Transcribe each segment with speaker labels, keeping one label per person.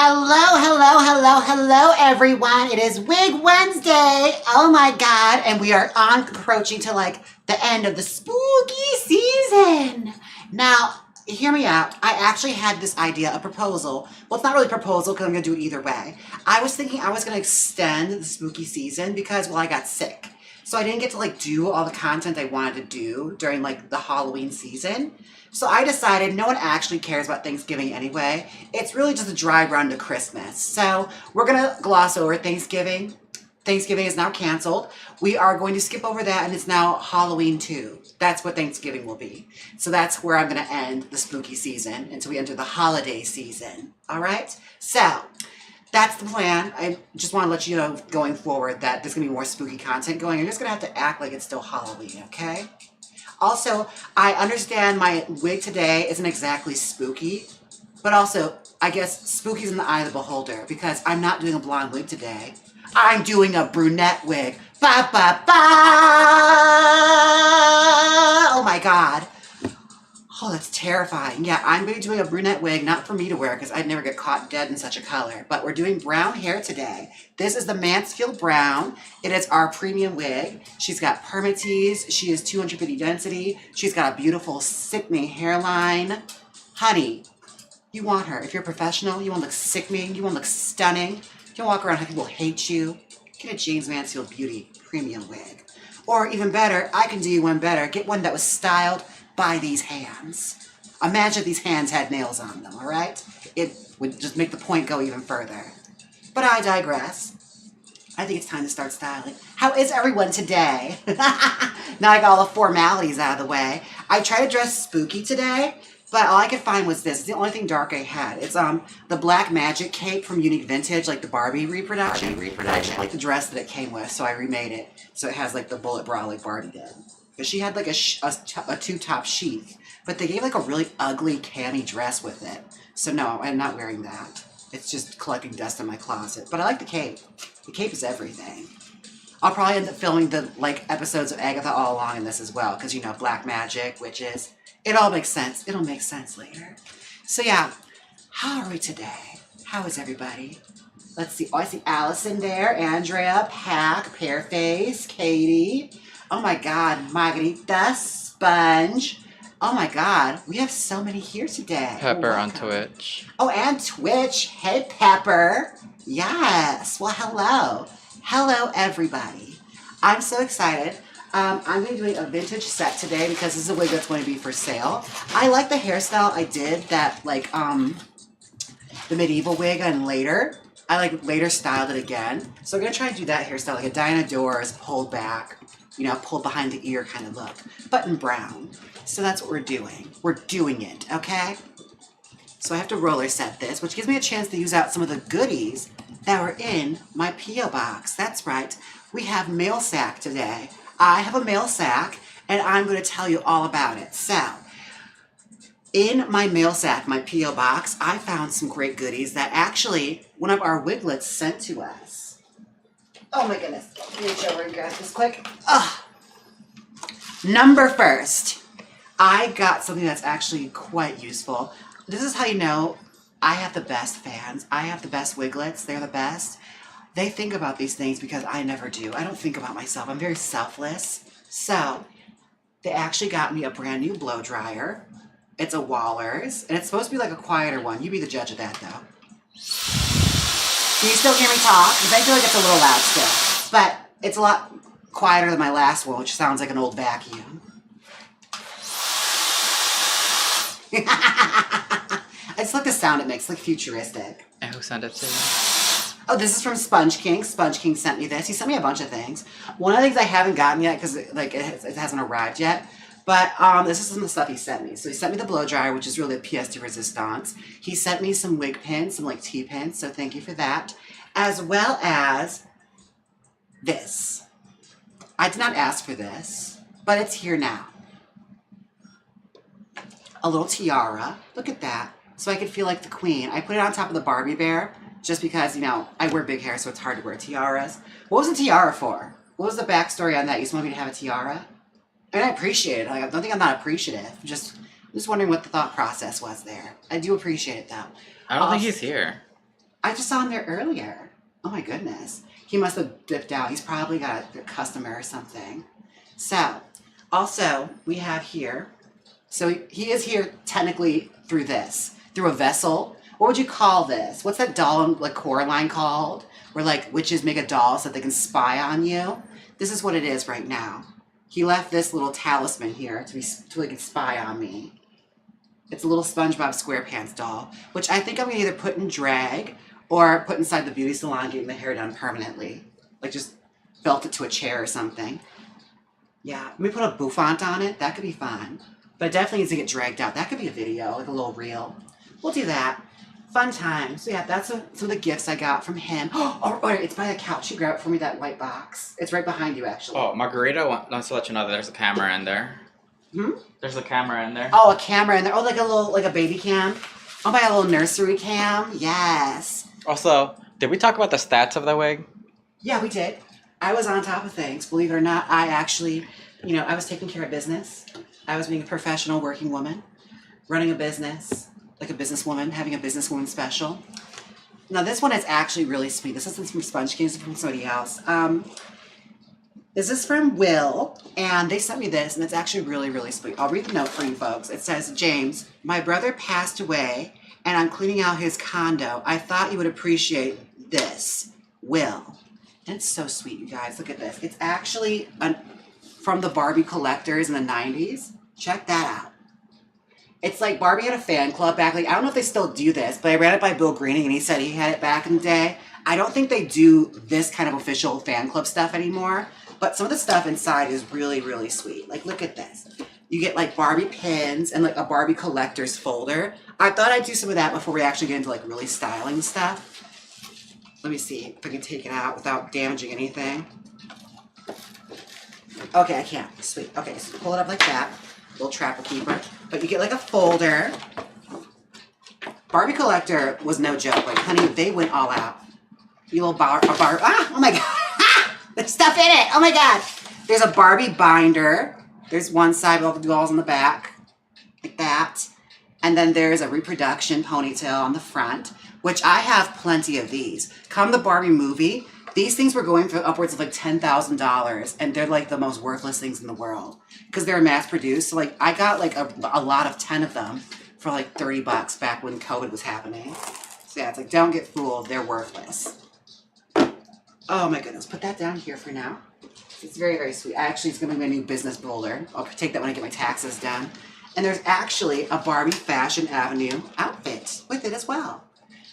Speaker 1: Hello, everyone. It is Wig Wednesday. Oh my God. And we are approaching to like the end of the spooky season. Now, hear me out. I actually had this idea, a proposal. Well, it's not really a proposal because I'm going to do it either way. I was thinking I was going to extend the spooky season because, well, I got sick. So I didn't get to like do all the content I wanted to do during like the Halloween season. So I decided no one actually cares about Thanksgiving anyway. It's really just a dry run to Christmas. So we're going to gloss over Thanksgiving. Thanksgiving is now canceled. We are going to skip over that, and it's now Halloween too. That's what Thanksgiving will be. So that's where I'm going to end the spooky season until we enter the holiday season. All right? So that's the plan. I just want to let you know going forward that there's going to be more spooky content going. You're just going to have to act like it's still Halloween, okay? Also, I understand my wig today isn't exactly spooky, but also, I guess spooky's in the eye of the beholder because I'm not doing a blonde wig today. I'm doing a brunette wig. Ba, ba, ba! Oh my God. Oh, that's terrifying. Yeah, I'm going to be doing a brunette wig, not for me to wear because I'd never get caught dead in such a color. But we're doing brown hair today. This is the Mansfield Brown. It is our premium wig. She's got permatease. She is 250 density. She's got a beautiful sickening hairline. Honey, you want her. If you're a professional, you want to look sickening. You want to look stunning. You want to walk around and have people hate you. Get a Jaymes Mansfield Beauty premium wig. Or even better, I can do you one better. Get one that was styled by these hands. Imagine if these hands had nails on them, all right? It would just make the point go even further. But I digress. I think it's time to start styling. How is everyone today? Now I got all the formalities out of the way. I tried to dress spooky today, but all I could find was this. It's the only thing dark I had. It's the Black Magic cape from Unique Vintage, like the Barbie reproduction. I like the dress that it came with, so I remade it. So it has like the bullet bra like Barbie did. But she had like a two-top sheath, but they gave like a really ugly cami dress with it. So no, I'm not wearing that. It's just collecting dust in my closet. But I like the cape. The cape is everything. I'll probably end up filming the like episodes of Agatha all along in this as well, because you know, black magic, witches. It all makes sense. It'll make sense later. So yeah, how are we today? How is everybody? Let's see. Oh, I see Allison there, Andrea, Pack, Pearface, Katie. Oh my God, Margarita, Sponge. Oh my God, we have so many here today.
Speaker 2: Pepper on Twitch.
Speaker 1: Oh, and Twitch. Hey, Pepper. Yes. Well, hello. Hello, everybody. I'm so excited. I'm going to be doing a vintage set today because this is a wig that's going to be for sale. I like the hairstyle I did that, like, the medieval wig and later. I like later styled it again. So I'm going to try and do that hairstyle, like a Diana Dors pulled back. You know, pulled behind the ear kind of look, but in brown. So that's what we're doing. We're doing it, okay? So I have to roller set this, which gives me a chance to use out some of the goodies that were in my P.O. box. That's right. We have mail sack today. I have a mail sack, and I'm going to tell you all about it. So, in my mail sack, my P.O. box, I found some great goodies that actually one of our wiglets sent to us. Oh my goodness. Let me reach over and grab this quick. Ugh. Number first, I got something that's actually quite useful. This is how you know I have the best fans. I have the best wiglets. They're the best. They think about these things because I never do. I don't think about myself. I'm very selfless. So, they actually got me a brand new blow dryer. It's a Waller's, and it's supposed to be like a quieter one. You be the judge of that, though. Can you still hear me talk? Because I feel like it's a little loud still. But it's a lot quieter than my last one, which sounds like an old vacuum. I just like the sound it makes. It's like futuristic.
Speaker 2: And who sent it to you?
Speaker 1: Oh, this is from Sponge King. Sponge King sent me this. He sent me a bunch of things. One of the things I haven't gotten yet because like it hasn't arrived yet. But this is some of the stuff he sent me. So he sent me the blow dryer, which is really a pièce de résistance. He sent me some wig pins, some like T-pins, so thank you for that. As well as this. I did not ask for this, but it's here now. A little tiara. Look at that. So I could feel like the queen. I put it on top of the Barbie bear just because, you know, I wear big hair, so it's hard to wear tiaras. What was the tiara for? What was the backstory on that? You just want me to have a tiara? And I appreciate it. I don't think I'm not appreciative. I'm just wondering what the thought process was there. I do appreciate it, though.
Speaker 2: I don't think he's here.
Speaker 1: I just saw him there earlier. Oh my goodness. He must have dipped out. He's probably got a customer or something. So, also, we have here, so he is here technically through a vessel. What would you call this? What's that doll in like Coraline called? Where like witches make a doll so that they can spy on you? This is what it is right now. He left this little talisman here to like spy on me. It's a little SpongeBob SquarePants doll, which I think I'm gonna either put in drag or put inside the beauty salon getting the hair done permanently. Like just felt it to a chair or something. Yeah, let me put a bouffant on it. That could be fun. But it definitely needs to get dragged out. That could be a video, like a little reel. We'll do that. Fun time. So yeah, that's some of the gifts I got from him. Oh, it's by the couch. You grab it for me, that white box. It's right behind you, actually.
Speaker 2: Oh, Margarita wants to let you know that there's a camera in there.
Speaker 1: Hmm?
Speaker 2: There's a camera in there.
Speaker 1: Oh, a camera in there. Oh, like a baby cam. Oh, by a little nursery cam. Yes.
Speaker 2: Also, did we talk about the stats of the wig?
Speaker 1: Yeah, we did. I was on top of things. Believe it or not, I actually, I was taking care of business. I was being a professional working woman, running a business, like a businesswoman, having a businesswoman special. Now, this one is actually really sweet. This isn't from Sponge King, this is from somebody else. This is from Will, and they sent me this, and it's actually really, really sweet. I'll read the note for you folks. It says, James, my brother passed away, and I'm cleaning out his condo. I thought you would appreciate this. Will. And it's so sweet, you guys. Look at this. It's actually from the Barbie collectors in the 90s. Check that out. It's like Barbie had a fan club back. Like, I don't know if they still do this, but I read it by Bill Greening, and he said he had it back in the day. I don't think they do this kind of official fan club stuff anymore, but some of the stuff inside is really, really sweet. Like, look at this. You get like Barbie pins and like a Barbie collector's folder. I thought I'd do some of that before we actually get into like really styling stuff. Let me see if I can take it out without damaging anything. Okay, I can't. Sweet. Okay, so pull it up like that. Little trapper keeper. But you get like a folder. Barbie collector was no joke. Like, honey, they went all out. You little oh my God. There's stuff in it. Oh my God. There's a Barbie binder. There's one side with all the dolls on the back. Like that. And then there's a reproduction ponytail on the front, which I have plenty of these. Come the Barbie movie, these things were going for upwards of like $10,000, and they're like the most worthless things in the world because they're mass produced. So like I got like a lot of 10 of them for like $30 back when COVID was happening. So yeah, it's like, don't get fooled, they're worthless. Oh my goodness, put that down here for now. It's very, very sweet. Actually, it's gonna be my new business folder. I'll take that when I get my taxes done. And there's actually a Barbie Fashion Avenue outfit with it as well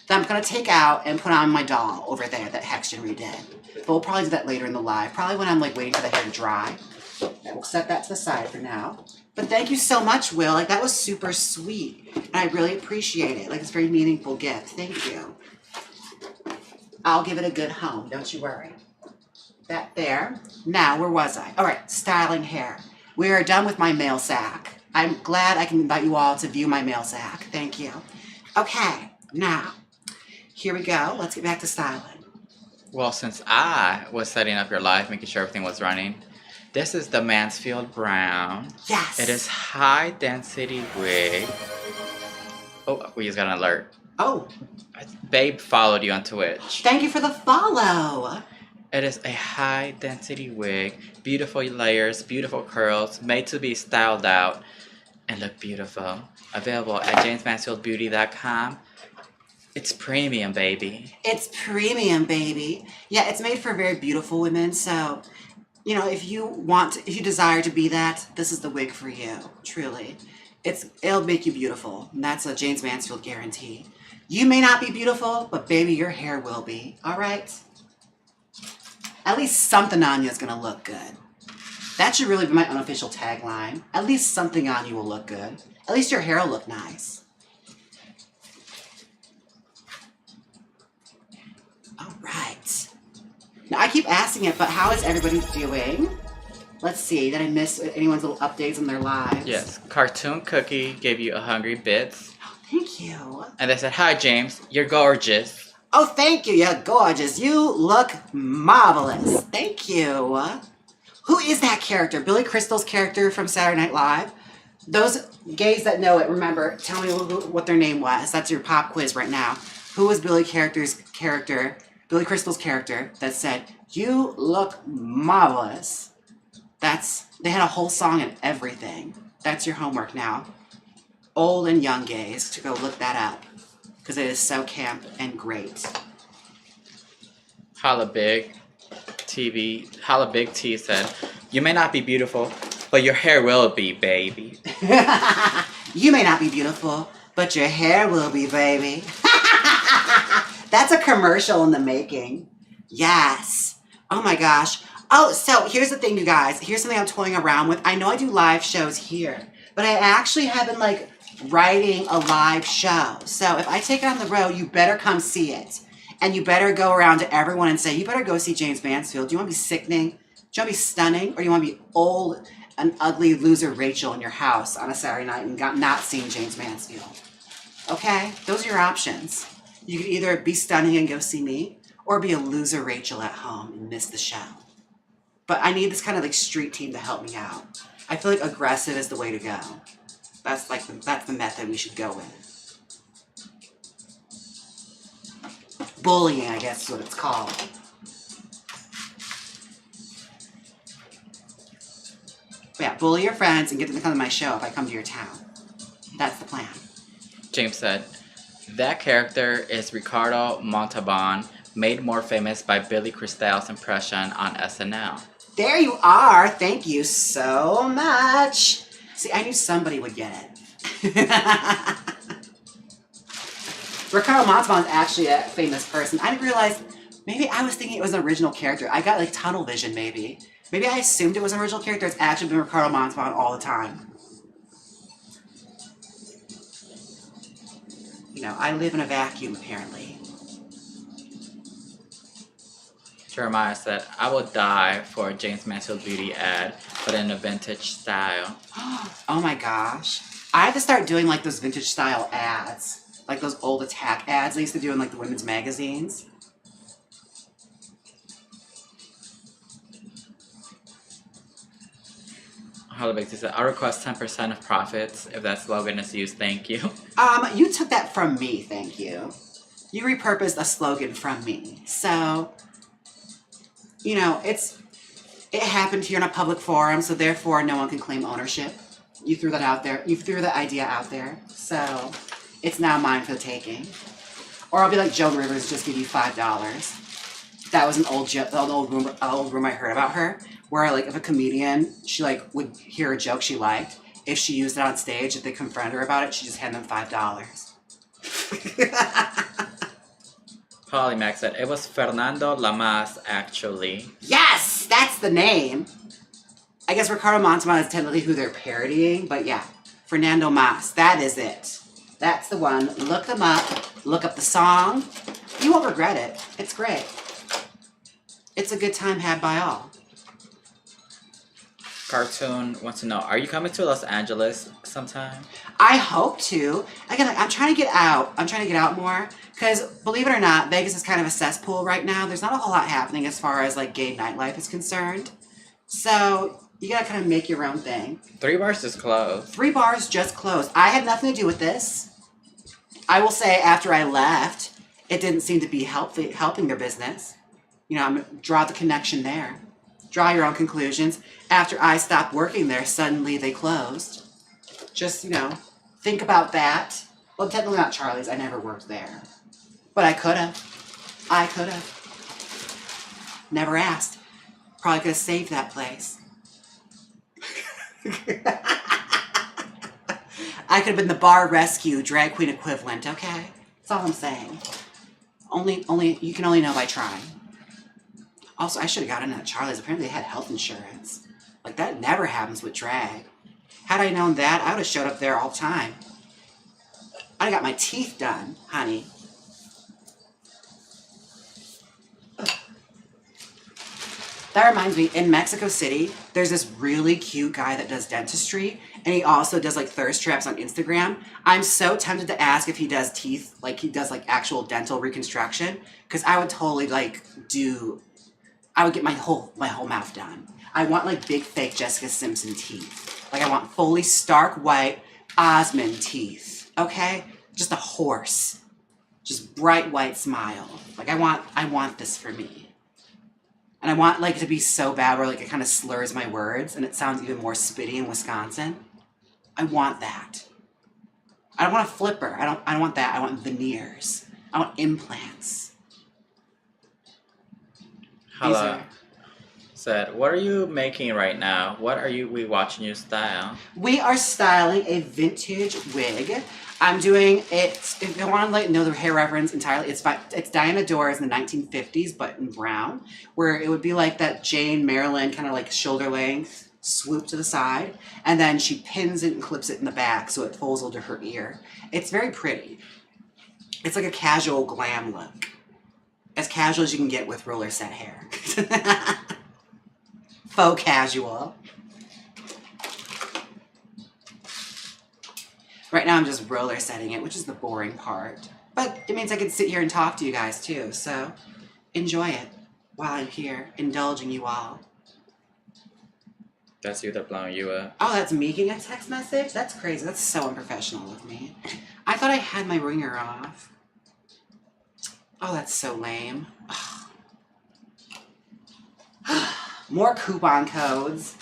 Speaker 1: that I'm going to take out and put on my doll over there that Hexton redid. But we'll probably do that later in the live, probably when I'm like waiting for the hair to dry. And we'll set that to the side for now. But thank you so much, Will. Like, that was super sweet. And I really appreciate it. Like, it's a very meaningful gift. Thank you. I'll give it a good home. Don't you worry. That there. Now, where was I? All right, styling hair. We are done with my mail sack. I'm glad I can invite you all to view my mail sack. Thank you. Okay, now, here we go. Let's get back to styling.
Speaker 2: Well, since I was setting up your live, making sure everything was running, this is the Mansfield Brown.
Speaker 1: Yes.
Speaker 2: It is high density wig. Oh, we just got an alert.
Speaker 1: Oh.
Speaker 2: Babe followed you on Twitch.
Speaker 1: Thank you for the follow.
Speaker 2: It is a high density wig, beautiful layers, beautiful curls, made to be styled out and look beautiful. Available at JaymeSmansfieldBeauty.com. It's premium, baby. It's premium, baby. Yeah, it's made for very beautiful women. So, if you desire to be that, this is the wig for you. Truly, it'll make you beautiful, and that's a Jaymes Mansfield guarantee. You may not be beautiful, but baby, your hair will be. All right. At least something on you is gonna look good. That should really be my unofficial tagline. At least something on you will look good. At least your hair will look nice. All right. Now, I keep asking it, but how is everybody doing? Let's see. Did I miss anyone's little updates on their lives? Yes. Cartoon Cookie gave you a hungry bits.
Speaker 1: Oh, thank you.
Speaker 2: And they said, hi, James. You're gorgeous.
Speaker 1: Oh, thank you. You're gorgeous. You look marvelous. Thank you. Who is that character? Billy Crystal's character from Saturday Night Live? Those gays that know it, remember, tell me what their name was. That's your pop quiz right now. Who was Billy Crystal's character that said, "You look marvelous"? They had a whole song and everything. That's your homework now. Old and young gays, to go look that up. Because it is so camp and great.
Speaker 2: Holla Big T said, "You may not be beautiful, but your hair will be, baby."
Speaker 1: You may not be beautiful, but your hair will be, baby. That's a commercial in the making. Yes. Oh my gosh. Oh, so here's the thing, you guys. Here's something I'm toying around with. I know I do live shows here, but I actually have been like writing a live show. So if I take it on the road, you better come see it. And you better go around to everyone and say, you better go see Jaymes Mansfield. Do you want to be sickening? Do you want to be stunning? Or do you want to be old and ugly loser Rachel in your house on a Saturday night and not seeing Jaymes Mansfield? Okay? Those are your options. You could either be stunning and go see me, or be a loser Rachel at home and miss the show. But I need this kind of like street team to help me out. I feel like aggressive is the way to go. That's the method we should go with. Bullying, I guess is what it's called. But yeah, bully your friends and get them to come to my show if I come to your town. That's the plan.
Speaker 2: James said, "That character is Ricardo Montalban, made more famous by Billy Crystal's impression on SNL."
Speaker 1: There you are. Thank you so much. See, I knew somebody would get it. Ricardo Montalban is actually a famous person. I didn't realize, maybe I was thinking it was an original character. I got like tunnel vision, maybe. Maybe I assumed it was an original character. It's actually been Ricardo Montalban all the time. You know, I live in a vacuum, apparently.
Speaker 2: Jeremiah said, "I will die for a Jaymes Mansfield beauty ad, but in a vintage style."
Speaker 1: Oh my gosh. I have to start doing like those vintage style ads. Like those old Attack ads they used to do in like the women's magazines.
Speaker 2: Holloway said, "I request 10% of profits if that slogan is used. Thank you."
Speaker 1: You took that from me, thank you. You repurposed a slogan from me. So, you know, it happened here in a public forum, so therefore no one can claim ownership. You threw that out there. You threw the idea out there. So, it's now mine for the taking. Or I'll be like Joan Rivers, just give you $5. That was an old rumor I heard about her, where like if a comedian, she like would hear a joke she liked, if she used it on stage, if they confronted her about it, she just handed them $5.
Speaker 2: Polymax said, "It was Fernando Lamas, actually."
Speaker 1: Yes, that's the name. I guess Ricardo Montalban is technically who they're parodying, but yeah, Fernando Mas, that is it. That's the one. Look them up. Look up the song. You won't regret it. It's great. It's a good time had by all.
Speaker 2: Cartoon wants to know, are you coming to Los Angeles sometime?
Speaker 1: I hope to. Again, I'm trying to get out. I'm trying to get out more. Because, believe it or not, Vegas is kind of a cesspool right now. There's not a whole lot happening as far as, like, gay nightlife is concerned. So, you gotta kind of make your own thing.
Speaker 2: 3 bars just closed.
Speaker 1: 3 bars just closed. I had nothing to do with this. I will say, after I left, it didn't seem to be helping their business. You know, I'm gonna draw the connection there. Draw your own conclusions. After I stopped working there, suddenly they closed. Just, you know, think about that. Well, technically not Charlie's. I never worked there. But I could have. I could have. Never asked. Probably could have saved that place. I could have been the bar rescue drag queen equivalent, okay? That's all I'm saying. You can only know by trying. Also, I should have gotten at Charlie's. Apparently they had health insurance. Like, that never happens with drag. Had I known that, I would have showed up there all the time. I got my teeth done, honey. That reminds me, in Mexico City, there's this really cute guy that does dentistry, and he also does like thirst traps on Instagram. I'm so tempted to ask if he does teeth, like he does like actual dental reconstruction, because I would totally like I would get my whole mouth done. I want like big fake Jessica Simpson teeth. Like I want fully stark white Osmond teeth, okay? Just a horse. Just bright white smile. Like I want this for me. And I want like to be so bad where like it kind of slurs my words and it sounds even more spitty in Wisconsin. I want that. I don't want a flipper. I don't want that. I want veneers. I want implants.
Speaker 2: Hello. Said, what are you making right now? What are we watching you style?
Speaker 1: We are styling a vintage wig. I'm doing it, if you want to like know the hair reference entirely, it's Diana Dora's in the 1950s, but in brown, where it would be like that Jane Maryland kind of like shoulder length swoop to the side, and then she pins it and clips it in the back so it folds over her ear. It's very pretty. It's like a casual glam look. As casual as you can get with roller set hair. Faux casual. Right now I'm just roller setting it, which is the boring part. But it means I can sit here and talk to you guys too, so enjoy it while I'm here, indulging you all.
Speaker 2: That's you that blowing you up.
Speaker 1: Oh, that's me getting a text message? That's crazy. That's so unprofessional of me. I thought I had my ringer off. Oh, that's so lame. More coupon codes.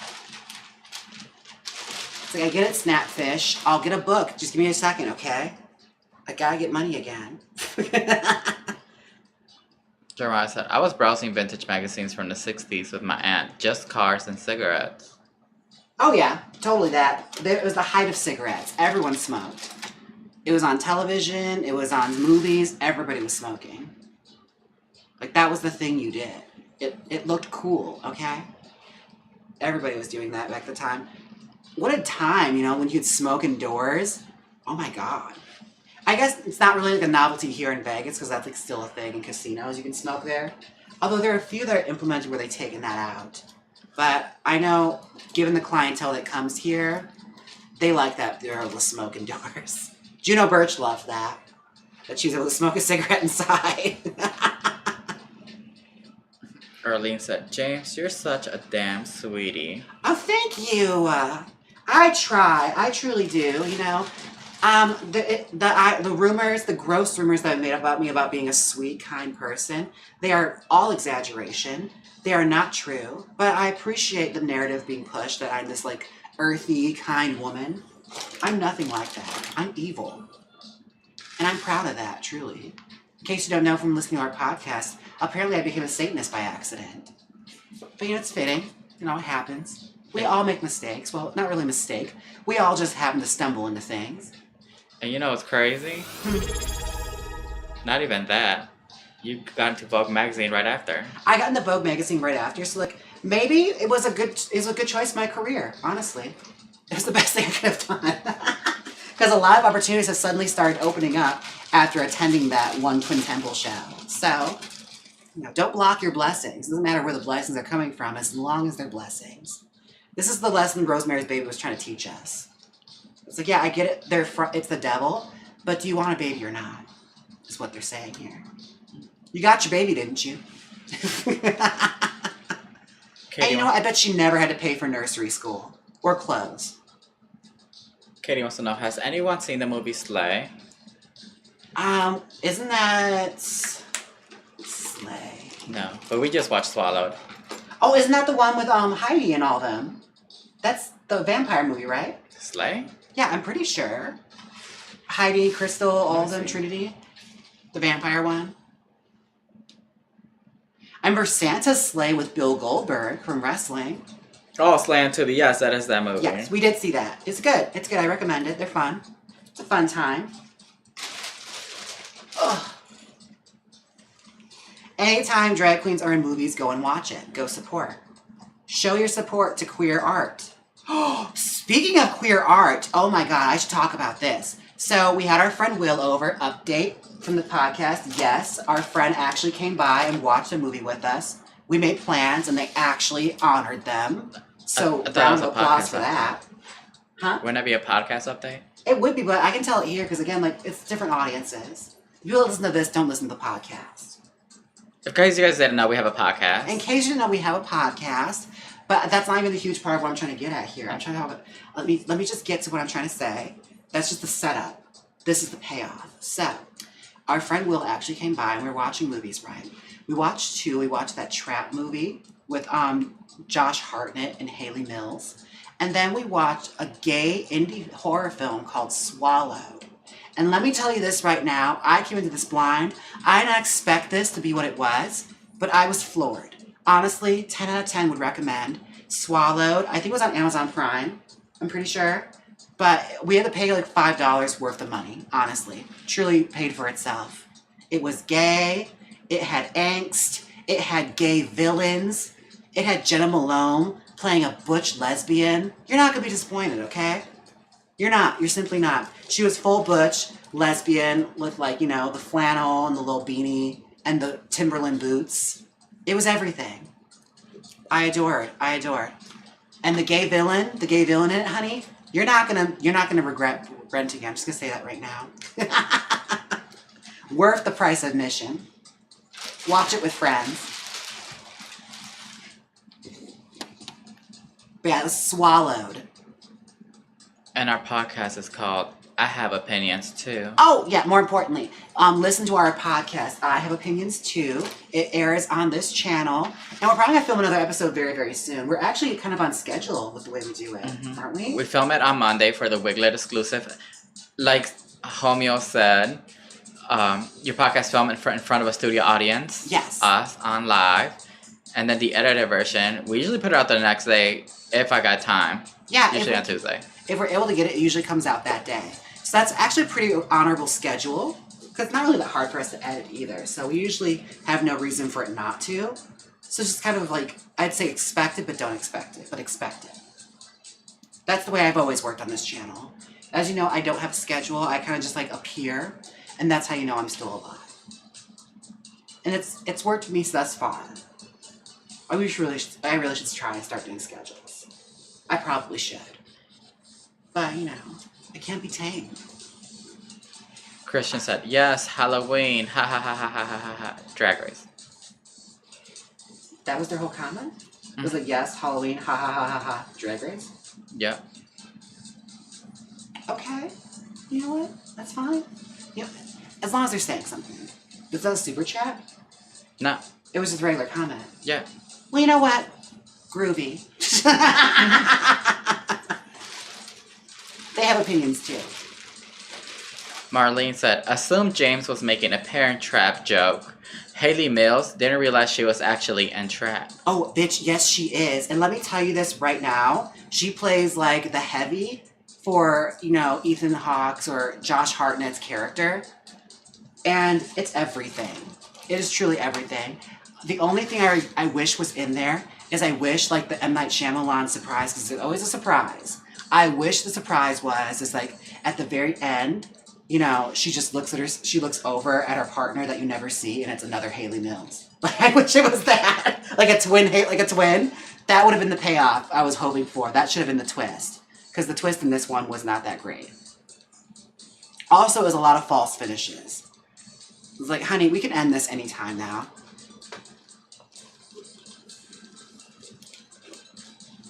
Speaker 1: It's like I get it Snapfish. I'll get a book. Just give me a second, okay? I gotta get money again.
Speaker 2: Jeremiah said, I was browsing vintage magazines from the 60s with my aunt. Just cars and cigarettes.
Speaker 1: Oh yeah, totally that. It was the height of cigarettes. Everyone smoked. It was on television. It was on movies. Everybody was smoking. Like that was the thing you did. It looked cool, okay? Everybody was doing that back at the time. What a time, you know, when you could smoke indoors. Oh my God. I guess it's not really like a novelty here in Vegas because that's like still a thing in casinos. You can smoke there. Although there are a few that are implemented where they've taken that out. But I know, given the clientele that comes here, they like that they're able to smoke indoors. Juno Birch loved that. That she was able to smoke a cigarette inside.
Speaker 2: Erlene said, James, you're such a damn sweetie.
Speaker 1: Oh, thank you. I try. I truly do, you know. The rumors, the gross rumors that I made about me about being a sweet, kind person, they are all exaggeration. They are not true. But I appreciate the narrative being pushed that I'm this, like, earthy, kind woman. I'm nothing like that. I'm evil. And I'm proud of that, truly. In case you don't know from listening to our podcast, apparently I became a Satanist by accident. But, you know, it's fitting. You know, it happens. We all make mistakes. Well, not really a mistake. We all just happen to stumble into things.
Speaker 2: And you know what's crazy? Not even that. You got into Vogue magazine right after.
Speaker 1: I got into Vogue magazine right after, so like maybe it was a good choice in my career, honestly. It was the best thing I could have done. Because a lot of opportunities have suddenly started opening up after attending that one Twin Temple show. So, you know, don't block your blessings. It doesn't matter where the blessings are coming from as long as they're blessings. This is the lesson Rosemary's Baby was trying to teach us. It's like, yeah, I get it. It's the devil, but do you want a baby or not? Is what they're saying here. You got your baby, didn't you? And you know what? I bet she never had to pay for nursery school or clothes.
Speaker 2: Katie wants to know, has anyone seen the movie Slay?
Speaker 1: Isn't that Slay?
Speaker 2: No, but we just watched Swallowed.
Speaker 1: Oh, isn't that the one with Heidi and all them? That's the vampire movie, right?
Speaker 2: Slay?
Speaker 1: Yeah, I'm pretty sure. Heidi, Crystal, all of them, Trinity. The vampire one. I remember Santa's Slay with Bill Goldberg from wrestling.
Speaker 2: Oh, Slay and Tubi. Yes, that is that movie.
Speaker 1: Yes, we did see that. It's good. It's good. I recommend it. They're fun. It's a fun time. Ugh. Anytime drag queens are in movies, go and watch it. Go support. Show your support to queer art. Oh, speaking of queer art, oh my God, I should talk about this. So we had our friend Will over, update from the podcast. Yes, our friend actually came by and watched a movie with us. We made plans and they actually honored them. So round of applause for that. Huh?
Speaker 2: Wouldn't that be a podcast update?
Speaker 1: It would be, but I can tell it here because again, like it's different audiences. If you listen to this, don't listen to the podcast.
Speaker 2: In case you guys didn't know, we have a podcast.
Speaker 1: In case you didn't know, we have a podcast. But that's not even the huge part of what I'm trying to get at here. I'm trying to have it. Let me just get to what I'm trying to say. That's just the setup. This is the payoff. So, Our friend Will actually came by and we were watching movies, right? We watched two. We watched that trap movie with Josh Hartnett and Haley Mills. And then we watched a gay indie horror film called Swallowed. And let me tell you this right now, I came into this blind. I didn't expect this to be what it was, but I was floored. Honestly, 10 out of 10 would recommend. Swallowed, I think it was on Amazon Prime, I'm pretty sure. But we had to pay like $5 worth of money, honestly. Truly paid for itself. It was gay, it had angst, it had gay villains, it had Jenna Malone playing a butch lesbian. You're not gonna be disappointed, okay? You're not. You're simply not. She was full butch, lesbian, with like, you know, the flannel and the little beanie and the Timberland boots. It was everything. I adored. And the gay villain in it, honey, you're not gonna regret renting it. I'm just gonna say that right now. Worth the price of admission. Watch it with friends. But yeah, it was Swallowed.
Speaker 2: And our podcast is called I Have Opinions Too.
Speaker 1: Oh, yeah, more importantly, listen to our podcast, I Have Opinions Too. It airs on this channel. And we're probably going to film another episode very, very soon. We're actually kind of on schedule with the way we do it, aren't we?
Speaker 2: We film it on Monday for the Wiglet exclusive. Like Homeo said, your podcast film in front of a studio audience.
Speaker 1: Yes.
Speaker 2: Us on live. And then the edited version, we usually put it out the next day if I got time.
Speaker 1: Yeah.
Speaker 2: Usually on Tuesday.
Speaker 1: If we're able to get it, it usually comes out that day. So that's actually a pretty honorable schedule, because it's not really that hard for us to edit either. So we usually have no reason for it not to. So just kind of like, I'd say expect it, but don't expect it, but expect it. That's the way I've always worked on this channel. As you know, I don't have a schedule. I kind of just like appear, and that's how you know I'm still alive. And it's worked for me thus far. I really should try and start doing schedules. I probably should. But, you know, I can't be tamed.
Speaker 2: Christian said, yes, Halloween, ha ha ha ha ha ha ha ha. Drag Race.
Speaker 1: That was their whole comment? It was like, yes, Halloween, ha ha ha ha ha, Drag Race?
Speaker 2: Yep.
Speaker 1: Okay. You know what? That's fine. Yep. As long as they're saying something. Was that a super chat?
Speaker 2: No.
Speaker 1: It was just a regular comment.
Speaker 2: Yeah.
Speaker 1: Well, you know what? Groovy. They have opinions too.
Speaker 2: Marlene said, assume Jaymes was making a parent trap joke. Haley Mills didn't realize she was actually entrapped.
Speaker 1: Oh, bitch, yes she is. And let me tell you this right now. She plays like the heavy for, you know, Ethan Hawke's or Josh Hartnett's character. And it's everything. It is truly everything. The only thing I wish was in there is I wish like the M. Night Shyamalan surprise, because it's always a surprise. I wish the surprise was like at the very end, you know, she just looks over at her partner that you never see, and it's another Haley Mills. Like, I wish it was that. Like a twin. That would have been the payoff I was hoping for. That should have been the twist. Because the twist in this one was not that great. Also, it was a lot of false finishes. It was like, honey, we can end this anytime now.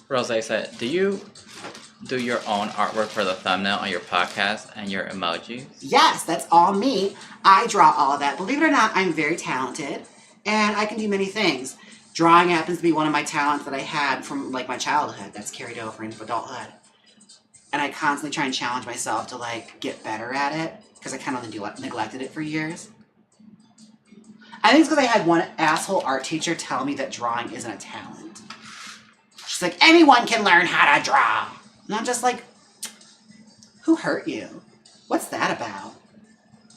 Speaker 2: Rose said, do you do your own artwork for the thumbnail on your podcast and your emojis?
Speaker 1: Yes, that's all me. I draw all of that. Believe it or not, I'm very talented, and I can do many things. Drawing happens to be one of my talents that I had from like my childhood that's carried over into adulthood. And I constantly try and challenge myself to like get better at it, because I kind of neglected it for years. I think it's because I had one asshole art teacher tell me that drawing isn't a talent. She's like, anyone can learn how to draw. And I'm just like, who hurt you? What's that about?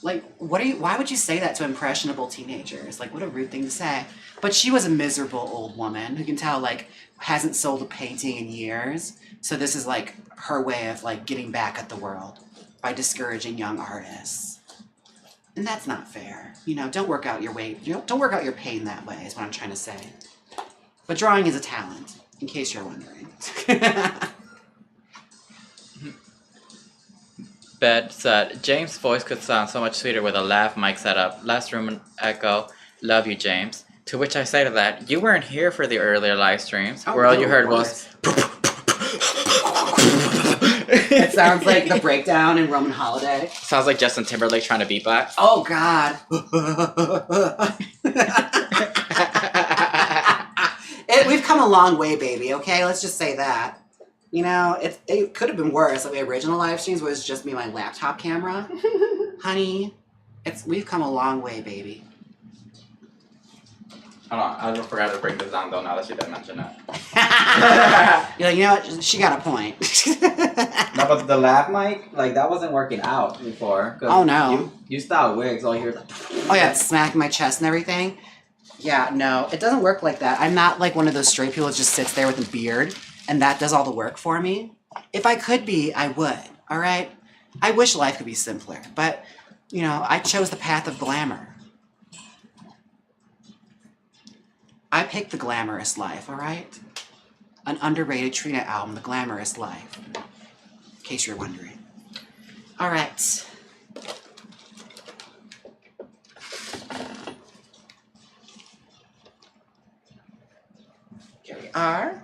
Speaker 1: Like, why would you say that to impressionable teenagers? Like, what a rude thing to say. But she was a miserable old woman who can tell, like, hasn't sold a painting in years. So this is, like, her way of, like, getting back at the world by discouraging young artists. And that's not fair. You know, don't work out your pain that way is what I'm trying to say. But drawing is a talent, in case you're wondering.
Speaker 2: Bed said, Jaymes' voice could sound so much sweeter with a lav mic setup. Last room echo, love you, Jaymes. To which I say to that, you weren't here for the earlier live streams, where all you heard was...
Speaker 1: It sounds like the breakdown in Roman Holiday.
Speaker 2: Sounds like Justin Timberlake trying to beatbox.
Speaker 1: Oh, God. We've come a long way, baby, okay? Let's just say that. You know, it could have been worse. Like the original live streams was just me and my laptop camera. Honey, we've come a long way, baby.
Speaker 2: Hold on, I just forgot to bring this down though now that she did mention it.
Speaker 1: You're like, you know what? She got a point.
Speaker 2: No, but the lav mic, like that wasn't working out before.
Speaker 1: Oh no.
Speaker 2: You style wigs, all you hear is like,
Speaker 1: oh yeah, smacking my chest and everything. Yeah, no, it doesn't work like that. I'm not like one of those straight people that just sits there with a beard and that does all the work for me. If I could be, I would, all right? I wish life could be simpler, but, you know, I chose the path of glamour. I picked the glamorous life, all right? An underrated Trina album, The Glamorous Life, in case you're wondering. All right. Here we are.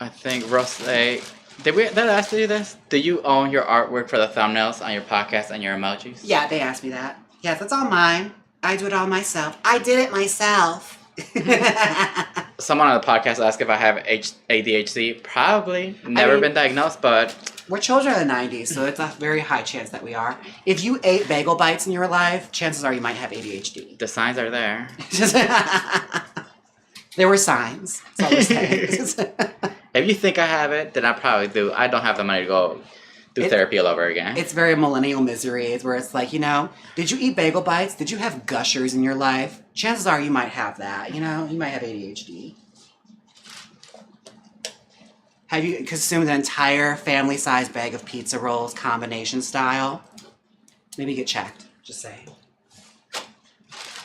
Speaker 2: I think Rose, did I ask you to do this? Do you own your artwork for the thumbnails on your podcast and your emojis?
Speaker 1: Yeah, they asked me that. Yes, that's all mine. I do it all myself. I did it myself.
Speaker 2: Someone on the podcast asked if I have ADHD. Probably. Never been diagnosed, but...
Speaker 1: We're children of the 90s, so it's a very high chance that we are. If you ate bagel bites in your life, chances are you might have ADHD.
Speaker 2: The signs are there.
Speaker 1: There were signs. That's all we're saying.
Speaker 2: If you think I have it, then I probably do. I don't have the money to go do therapy all over again.
Speaker 1: It's very millennial misery. It's where it's like, you know, did you eat bagel bites? Did you have gushers in your life? Chances are you might have that. You know, you might have ADHD. Have you consumed an entire family-sized bag of pizza rolls, combination style? Maybe get checked. Just saying.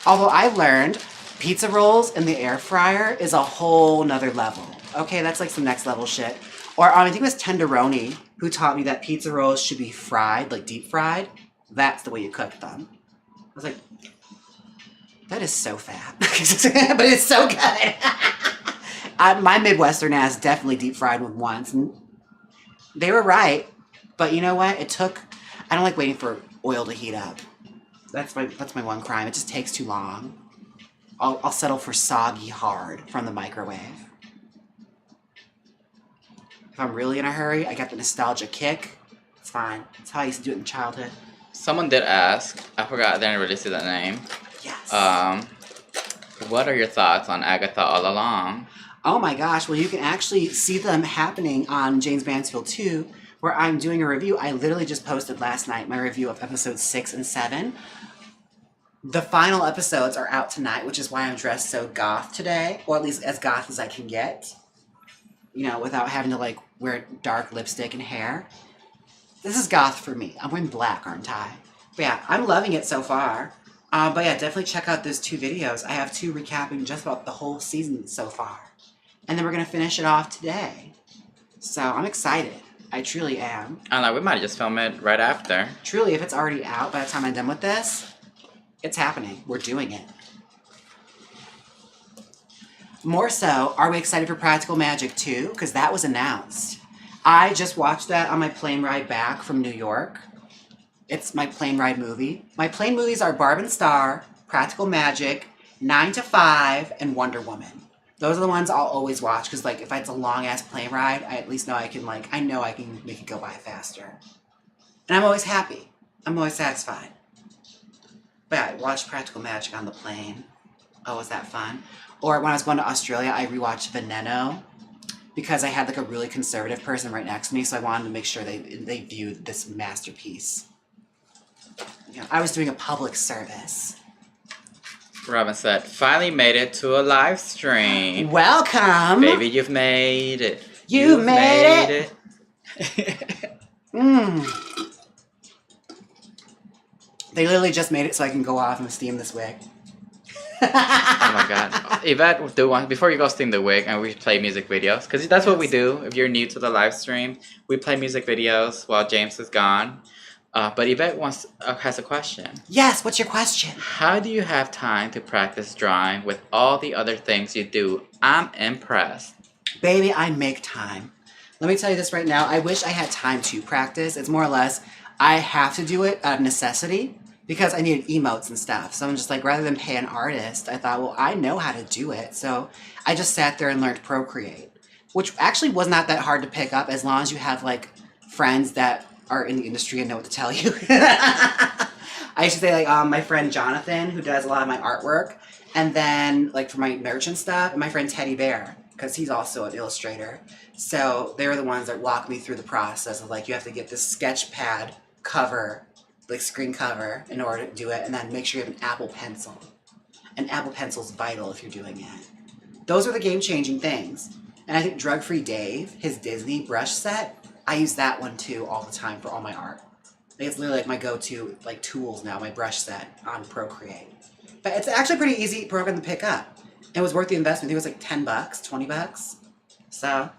Speaker 1: Although I've learned pizza rolls in the air fryer is a whole nother level. Okay, that's like some next level shit. Or I think it was Tenderoni who taught me that pizza rolls should be fried, like deep fried. That's the way you cook them. I was like, that is so fat. But it's so good. My Midwestern ass definitely deep fried one once. And they were right. But you know what? I don't like waiting for oil to heat up. That's my one crime. It just takes too long. I'll settle for soggy hard from the microwave. If I'm really in a hurry, I got the nostalgia kick. It's fine. That's how I used to do it in childhood.
Speaker 2: Someone did ask, I forgot, I didn't really see that name.
Speaker 1: Yes.
Speaker 2: What are your thoughts on Agatha All Along?
Speaker 1: Oh my gosh, well you can actually see them happening on Jaymes Mansfield 2, where I'm doing a review. I literally just posted last night my review of episodes 6 and 7. The final episodes are out tonight, which is why I'm dressed so goth today, or at least as goth as I can get. You know, without having to like wear dark lipstick and hair. This is goth for me. I'm wearing black, aren't I? But yeah, I'm loving it so far. But yeah, definitely check out those 2 videos. I have 2 recapping just about the whole season so far. And then we're going to finish it off today. So I'm excited. I truly am.
Speaker 2: I don't know, we might just film it right after.
Speaker 1: Truly, if it's already out by the time I'm done with this, it's happening. We're doing it. More so, are we excited for Practical Magic 2? Because that was announced. I just watched that on my plane ride back from New York. It's my plane ride movie. My plane movies are Barb and Star, Practical Magic, 9 to 5, and Wonder Woman. Those are the ones I'll always watch because, like, if it's a long-ass plane ride, I at least know I can make it go by faster. And I'm always happy. I'm always satisfied. But yeah, I watched Practical Magic on the plane. Oh, was that fun? Or when I was going to Australia, I rewatched Veneno because I had, like, a really conservative person right next to me, so I wanted to make sure they viewed this masterpiece. You know, I was doing a public service.
Speaker 2: Robin said, finally made it to a live stream.
Speaker 1: Welcome.
Speaker 2: Baby, you've made it.
Speaker 1: You've made it. They literally just made it so I can go off and steam this wig.
Speaker 2: Oh my god. Yvette, before you go steam the wig and we play music videos, because that's what we do. If you're new to the live stream, we play music videos while James is gone. But Yvette has a question.
Speaker 1: Yes, what's your question?
Speaker 2: How do you have time to practice drawing with all the other things you do? I'm impressed.
Speaker 1: Baby, I make time. Let me tell you this right now. I wish I had time to practice. It's more or less, I have to do it out of necessity because I needed emotes and stuff. So I'm just like, rather than pay an artist, I thought, well, I know how to do it. So I just sat there and learned Procreate, which actually was not that hard to pick up as long as you have like friends that are in the industry and know what to tell you. I used to say like my friend Jonathan, who does a lot of my artwork, and then like for my merch and stuff, and my friend Teddy Bear, because he's also an illustrator. So they were the ones that walked me through the process of like, you have to get this sketch pad cover, like screen cover, in order to do it, and then make sure you have an Apple Pencil. An Apple Pencil's vital if you're doing it. Those are the game-changing things. And I think Drug-Free Dave, his Disney brush set, I use that one too all the time for all my art. Like, it's literally like my go-to like tools now, my brush set on Procreate. But it's actually pretty easy program to pick up. It was worth the investment. I think it was like 10 bucks, 20 bucks. So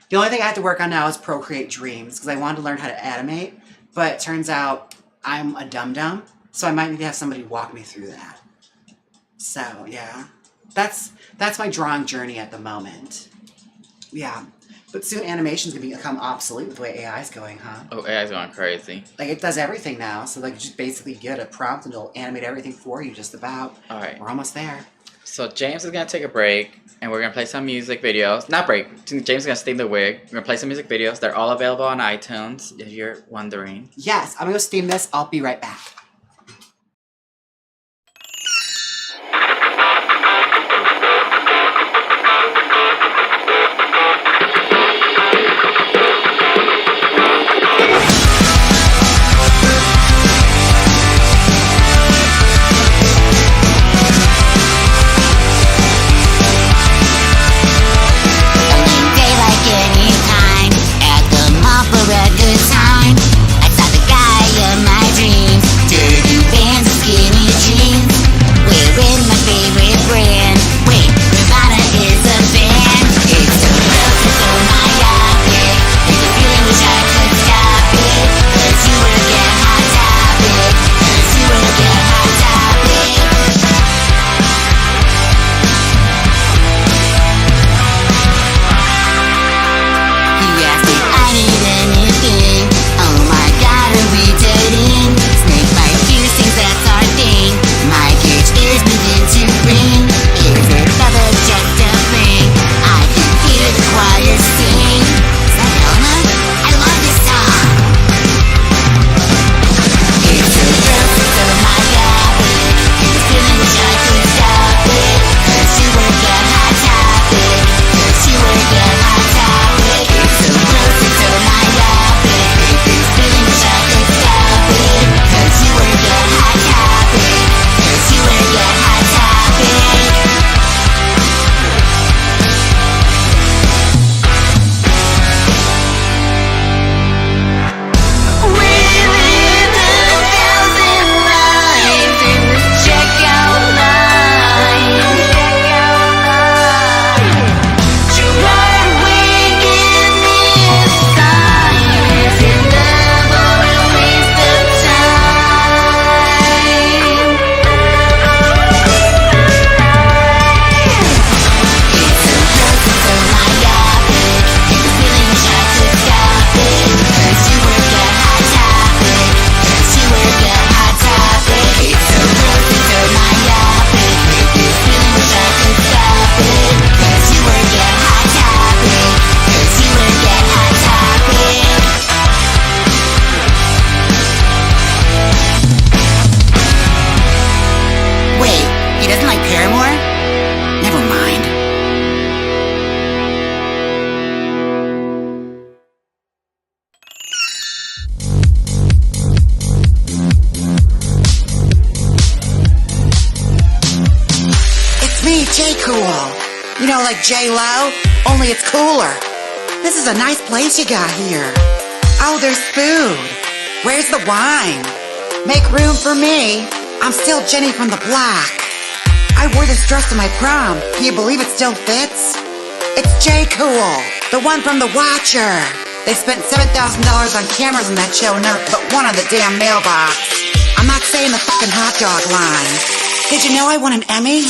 Speaker 1: the only thing I have to work on now is Procreate Dreams because I wanted to learn how to animate, but it turns out I'm a dum-dum, so I might need to have somebody walk me through that. So yeah, that's my drawing journey at the moment. Yeah, but soon animation's gonna become obsolete with the way AI's going, huh?
Speaker 2: Oh, AI's going crazy.
Speaker 1: Like it does everything now, so like you just basically get a prompt and it'll animate everything for you just about.
Speaker 2: All right.
Speaker 1: We're almost there.
Speaker 2: So James is gonna take a break, and we're gonna play some music videos. Not break. James is gonna steam the wig. We're gonna play some music videos. They're all available on iTunes, if you're wondering.
Speaker 1: Yes, I'm gonna go steam this. I'll be right back. You know, like J-Lo, only it's cooler. This is a nice place you got here. Oh, there's food. Where's the wine? Make room for me. I'm still Jenny from the block. I wore this dress to my prom. Can you believe it still fits? It's J. Cool, the one from The Watcher. They spent $7,000 on cameras in that show, not but one on the damn mailbox. I'm not saying the fucking hot dog line. Did you know I won an Emmy?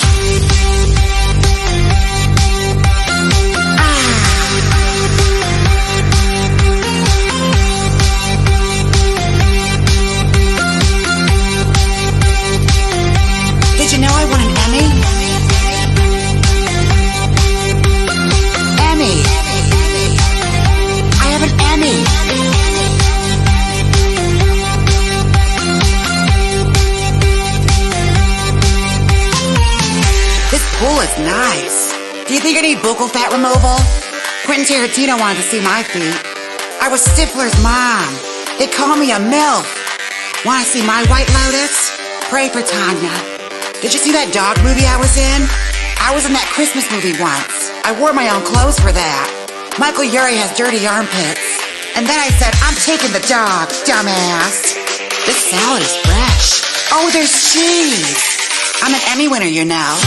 Speaker 1: Did you know I won an Emmy? Emmy. I have an Emmy. This pool is nice. Do you think I need buccal fat removal? Quentin Tarantino wanted to see my feet. I was Stifler's mom. They call me a MILF. Want to see my White Lotus? Pray for Tanya. Did you see that dog movie I was in? I was in that Christmas movie once. I wore my own clothes for that. Michael Urie has dirty armpits. And then I said, I'm taking the dog, dumbass. This salad is fresh. Oh, there's cheese. I'm an Emmy winner, you know.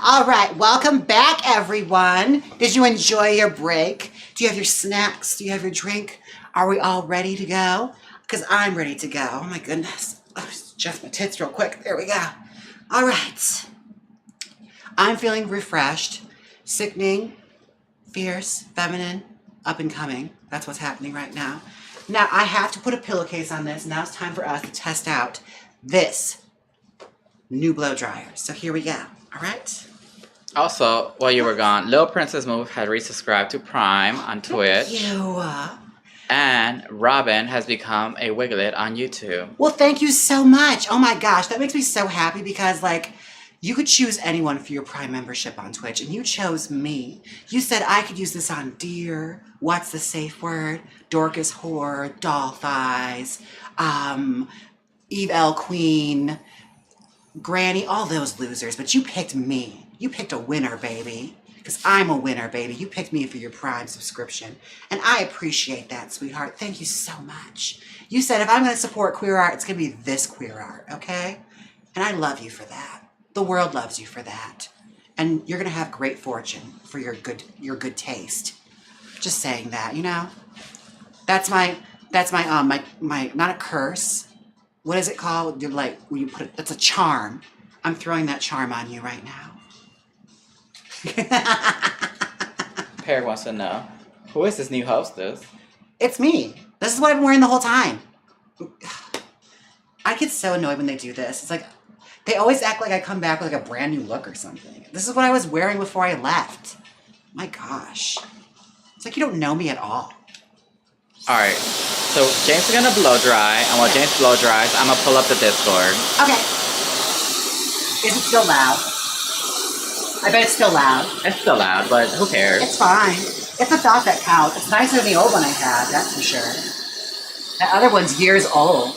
Speaker 1: All right, welcome back, everyone. Did you enjoy your break? Do you have your snacks? Do you have your drink? Are we all ready to go? Because I'm ready to go. Oh my goodness. Oh, adjust my tits real quick. There we go. All right. I'm feeling refreshed, sickening, fierce, feminine, up and coming. That's what's happening right now. Now, I have to put a pillowcase on this. Now it's time for us to test out this new blow dryer. So here we go. All right.
Speaker 2: Also, while you were gone, Little Princess Move had resubscribed to Prime on Twitch.
Speaker 1: Thank you.
Speaker 2: And Robin has become a Wiglet on YouTube.
Speaker 1: Well, thank you so much. Oh my gosh, that makes me so happy because, like, you could choose anyone for your Prime membership on Twitch, and you chose me. You said I could use this on Deer, What's the Safe Word, Dorcas Whore, Doll Thighs, Eve L. Queen, Granny, all those losers, but you picked me. You picked a winner, baby. Because I'm a winner, baby. You picked me for your Prime subscription. And I appreciate that, sweetheart. Thank you so much. You said if I'm going to support queer art, it's going to be this queer art, okay? And I love you for that. The world loves you for that. And you're going to have great fortune for your good taste. Just saying that, you know? That's my not a curse. What is it called? You're like, when you put it, that's a charm. I'm throwing that charm on you right now.
Speaker 2: Perry wants to know, who is this new hostess?
Speaker 1: It's me. This is what I've been wearing the whole time. I get so annoyed when they do this. It's like, they always act like I come back with like a brand new look or something. This is what I was wearing before I left. My gosh. It's like you don't know me at all.
Speaker 2: Alright, so James is gonna blow dry, and while James blow dries, I'm gonna pull up the Discord.
Speaker 1: Okay. Is it still loud? I bet it's still loud.
Speaker 2: It's still loud, but who cares?
Speaker 1: It's fine. It's the thought that counts. It's nicer than the old one I had, that's for sure. That other one's years old.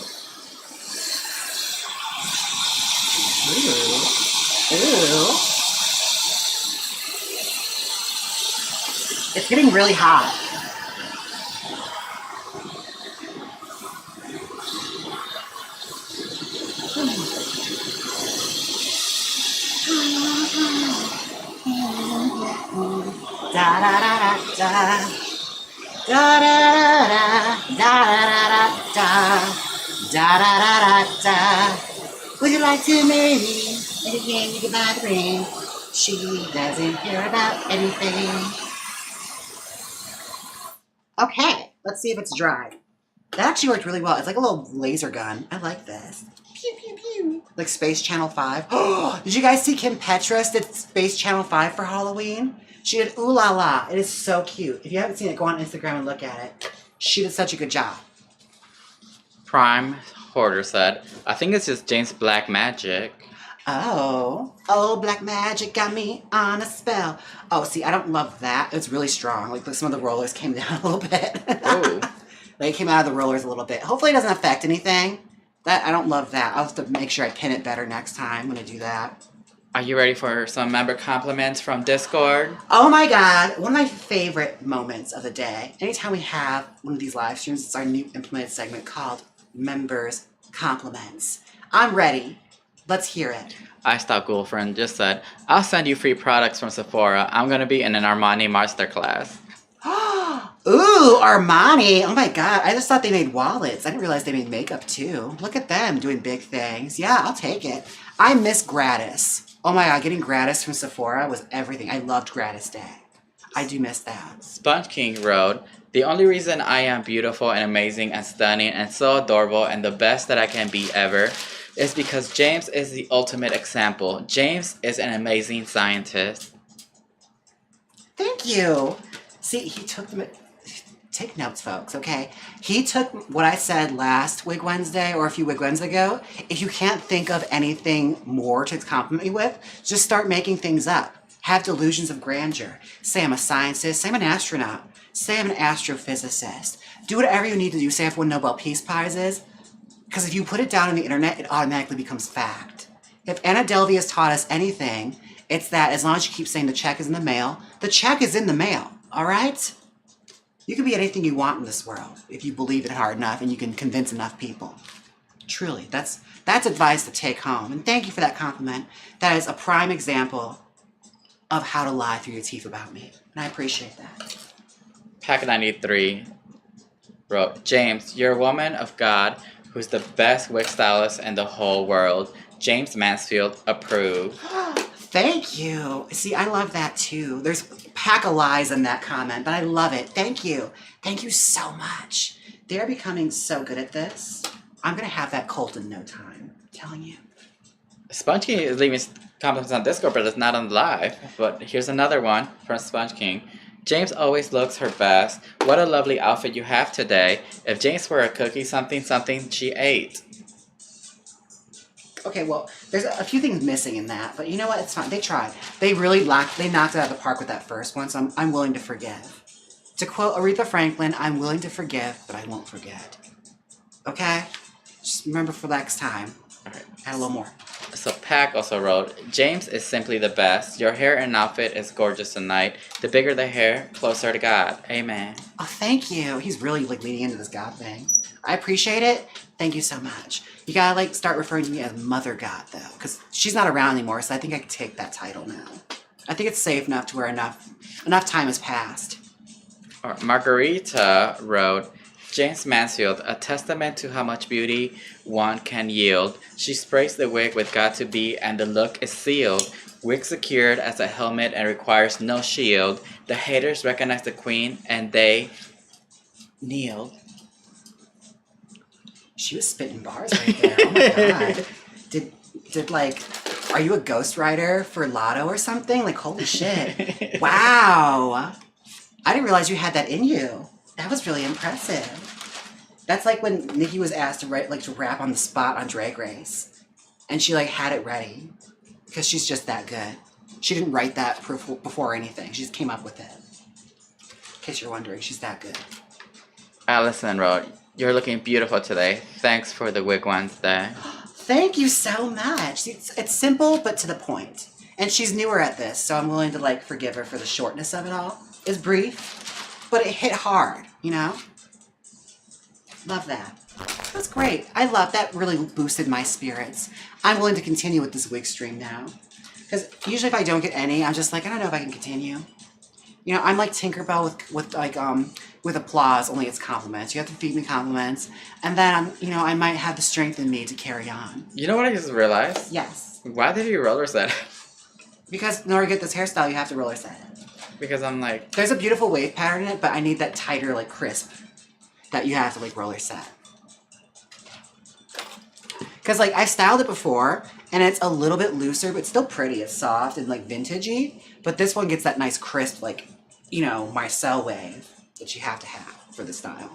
Speaker 1: Ooh. Ooh. It's getting really hot. Da da da da da da da da da da da da da. Would you like to marry me? And again, you can buy the ring. She doesn't care about anything. Okay, let's see if it's dry. That actually worked really well. It's like a little laser gun. I like this. Pew, pew, pew. Like Space Channel 5. Oh, did you guys see Kim Petras did Space Channel 5 for Halloween? She did Ooh La La. It is so cute. If you haven't seen it, go on Instagram and look at it. She did such a good job.
Speaker 2: Prime Hoarder said, I think it's just James Black Magic.
Speaker 1: Oh, black magic got me on a spell. Oh, see, I don't love that. It's really strong. Like some of the rollers came down a little bit.
Speaker 2: Oh.
Speaker 1: They came out of the rollers a little bit. Hopefully it doesn't affect anything. I don't love that. I'll have to make sure I pin it better next time when I do that.
Speaker 2: Are you ready for some member compliments from Discord?
Speaker 1: Oh my God, one of my favorite moments of the day. Anytime we have one of these live streams, it's our new implemented segment called Members Compliments. I'm ready. Let's hear it.
Speaker 2: I Stop Girlfriend just said, I'll send you free products from Sephora. I'm gonna be in an Armani masterclass.
Speaker 1: Ooh, Armani. Oh my God, I just thought they made wallets. I didn't realize they made makeup too. Look at them doing big things. Yeah, I'll take it. I miss gratis. Oh my God, getting gratis from Sephora was everything. I loved Gratis Day. I do miss that.
Speaker 2: Sponge King wrote, the only reason I am beautiful and amazing and stunning and so adorable and the best that I can be ever is because Jaymes is the ultimate example. Jaymes is an amazing scientist.
Speaker 1: Thank you. See, he took them. Take notes, folks, okay? He took what I said last Wig Wednesday or a few Wig Wednesdays ago. If you can't think of anything more to compliment me with, just start making things up. Have delusions of grandeur. Say I'm a scientist. Say I'm an astronaut. Say I'm an astrophysicist. Do whatever you need to do. Say I've won Nobel Peace Prizes. Because if you put it down on the internet, it automatically becomes fact. If Anna Delvey has taught us anything, it's that as long as you keep saying the check is in the mail, the check is in the mail, all right? You can be anything you want in this world if you believe it hard enough and you can convince enough people. Truly, that's advice to take home. And thank you for that compliment. That is a prime example of how to lie through your teeth about me. And I appreciate that.
Speaker 2: Pack 93 wrote, Jaymes, you're a woman of God who's the best wig stylist in the whole world. Jaymes Mansfield approved.
Speaker 1: Thank you. See, I love that too. There's a pack of lies in that comment, but I love it. Thank you. Thank you so much. They're becoming so good at this. I'm going to have that cult in no time. I'm telling you.
Speaker 2: Sponge King is leaving compliments on Discord, but it's not on live. But here's another one from Sponge King. Jaymes always looks her best. What a lovely outfit you have today. If Jaymes were a cookie, something she ate.
Speaker 1: Okay, well, there's a few things missing in that, but you know what? It's fine. They tried. They knocked it out of the park with that first one, so I'm willing to forgive. To quote Aretha Franklin, I'm willing to forgive, but I won't forget. Okay? Just remember for next time.
Speaker 2: All right.
Speaker 1: Add a little more.
Speaker 2: So Pack also wrote, Jaymes is simply the best. Your hair and outfit is gorgeous tonight. The bigger the hair, closer to God. Amen.
Speaker 1: Oh, thank you. He's really leaning into this God thing. I appreciate it. Thank you so much. You gotta start referring to me as Mother God though, because she's not around anymore, so I think I can take that title now. I think it's safe enough to where enough time has passed.
Speaker 2: Margarita wrote, Jaymes Mansfield, a testament to how much beauty one can yield. She sprays the wig with got to be and the look is sealed. Wig secured as a helmet and requires no shield. The haters recognize the queen and they kneeled.
Speaker 1: She was spitting bars right there. Oh my God. Did are you a ghostwriter for Lotto or something? Like, holy shit. Wow. I didn't realize you had that in you. That was really impressive. That's like when Nikki was asked to rap on the spot on Drag Race. And she had it ready. Because she's just that good. She didn't write that before anything. She just came up with it. In case you're wondering, she's that good.
Speaker 2: Allison wrote, you're looking beautiful today. Thanks for the Wig Wednesday.
Speaker 1: Thank you so much. It's simple, but to the point. And she's newer at this, so I'm willing to forgive her for the shortness of it all. It's brief, but it hit hard, you know? Love that. That's great. I love that. Really boosted my spirits. I'm willing to continue with this wig stream now. Because usually if I don't get any, I'm just I don't know if I can continue. You know, I'm like Tinkerbell with applause, only it's compliments. You have to feed me compliments. And then, I might have the strength in me to carry on.
Speaker 2: You know what I just realized?
Speaker 1: Yes.
Speaker 2: Why did you roller set?
Speaker 1: Because in order to get this hairstyle, you have to roller set it.
Speaker 2: Because I'm
Speaker 1: there's a beautiful wave pattern in it, but I need that tighter, crisp that you have to, roller set. Because, I've styled it before, and it's a little bit looser, but still pretty. It's soft and, vintagey. But this one gets that nice crisp, Marcel wave that you have to have for the style.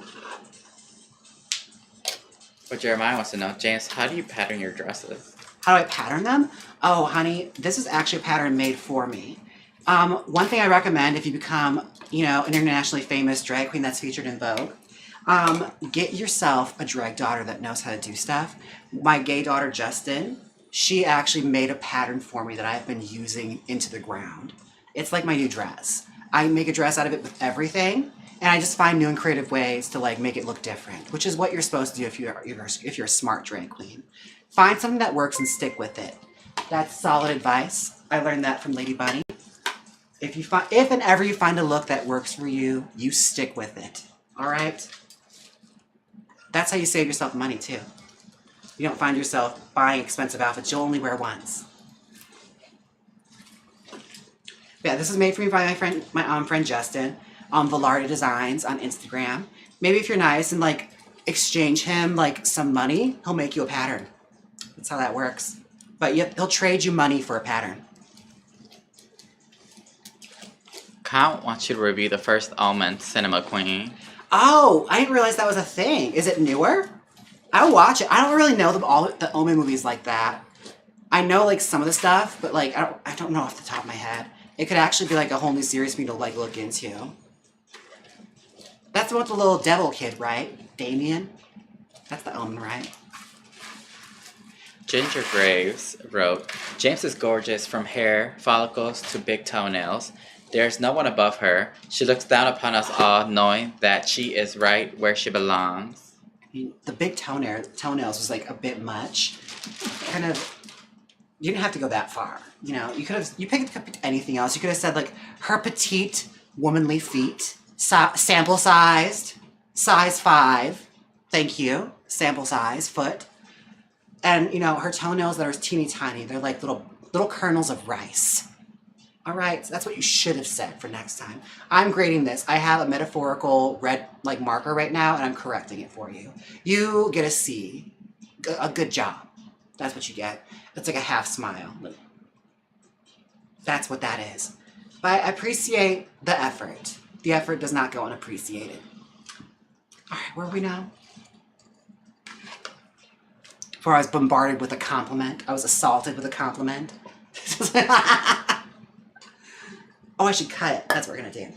Speaker 2: But Jeremiah wants to know, Jaymes, how do you pattern your dresses?
Speaker 1: How do I pattern them? Oh, honey, this is actually a pattern made for me. One thing I recommend if you become, an internationally famous drag queen that's featured in Vogue, get yourself a drag daughter that knows how to do stuff. My gay daughter, Justin, she actually made a pattern for me that I've been using into the ground. It's like my new dress. I make a dress out of it with everything, and I just find new and creative ways to like make it look different, which is what you're supposed to do if you're a smart drag queen. Find something that works and stick with it. That's solid advice. I learned that from Lady Bunny. If and ever you find a look that works for you, you stick with it. All right? That's how you save yourself money too. You don't find yourself buying expensive outfits you'll only wear once. Yeah, this is made for me by my friend Justin, Velarde Designs on Instagram. Maybe if you're nice and like exchange him like some money, he'll make you a pattern. That's how that works. But he'll trade you money for a pattern.
Speaker 2: Count wants you to review the first Almond Cinema Queen.
Speaker 1: Oh, I didn't realize that was a thing. Is it newer? I'll watch it. I don't really know the Omen movies like that. I know like some of the stuff, but like I don't know off the top of my head. It could actually be like a whole new series for me to like look into. That's the one with the little devil kid, right? Damien? That's the Omen, right?
Speaker 2: Ginger Graves wrote, Jaymes is gorgeous from hair, follicles to big toenails. There's no one above her. She looks down upon us all, knowing that she is right where she belongs.
Speaker 1: The big toenails was like a bit much. Kind of, you didn't have to go that far. You know, you picked anything else. You could have said like her petite, womanly feet, sample sized, size 5. Thank you, sample size foot. And you know her toenails that are teeny tiny. They're like little kernels of rice. All right, so that's what you should have said for next time. I'm grading this. I have a metaphorical red like marker right now, and I'm correcting it for you. You get a C. A good job. That's what you get. It's like a half smile. That's what that is. But I appreciate the effort. The effort does not go unappreciated. All right, where are we now? Before I was bombarded with a compliment. I was assaulted with a compliment. Oh, I should cut it. That's what we're going to do.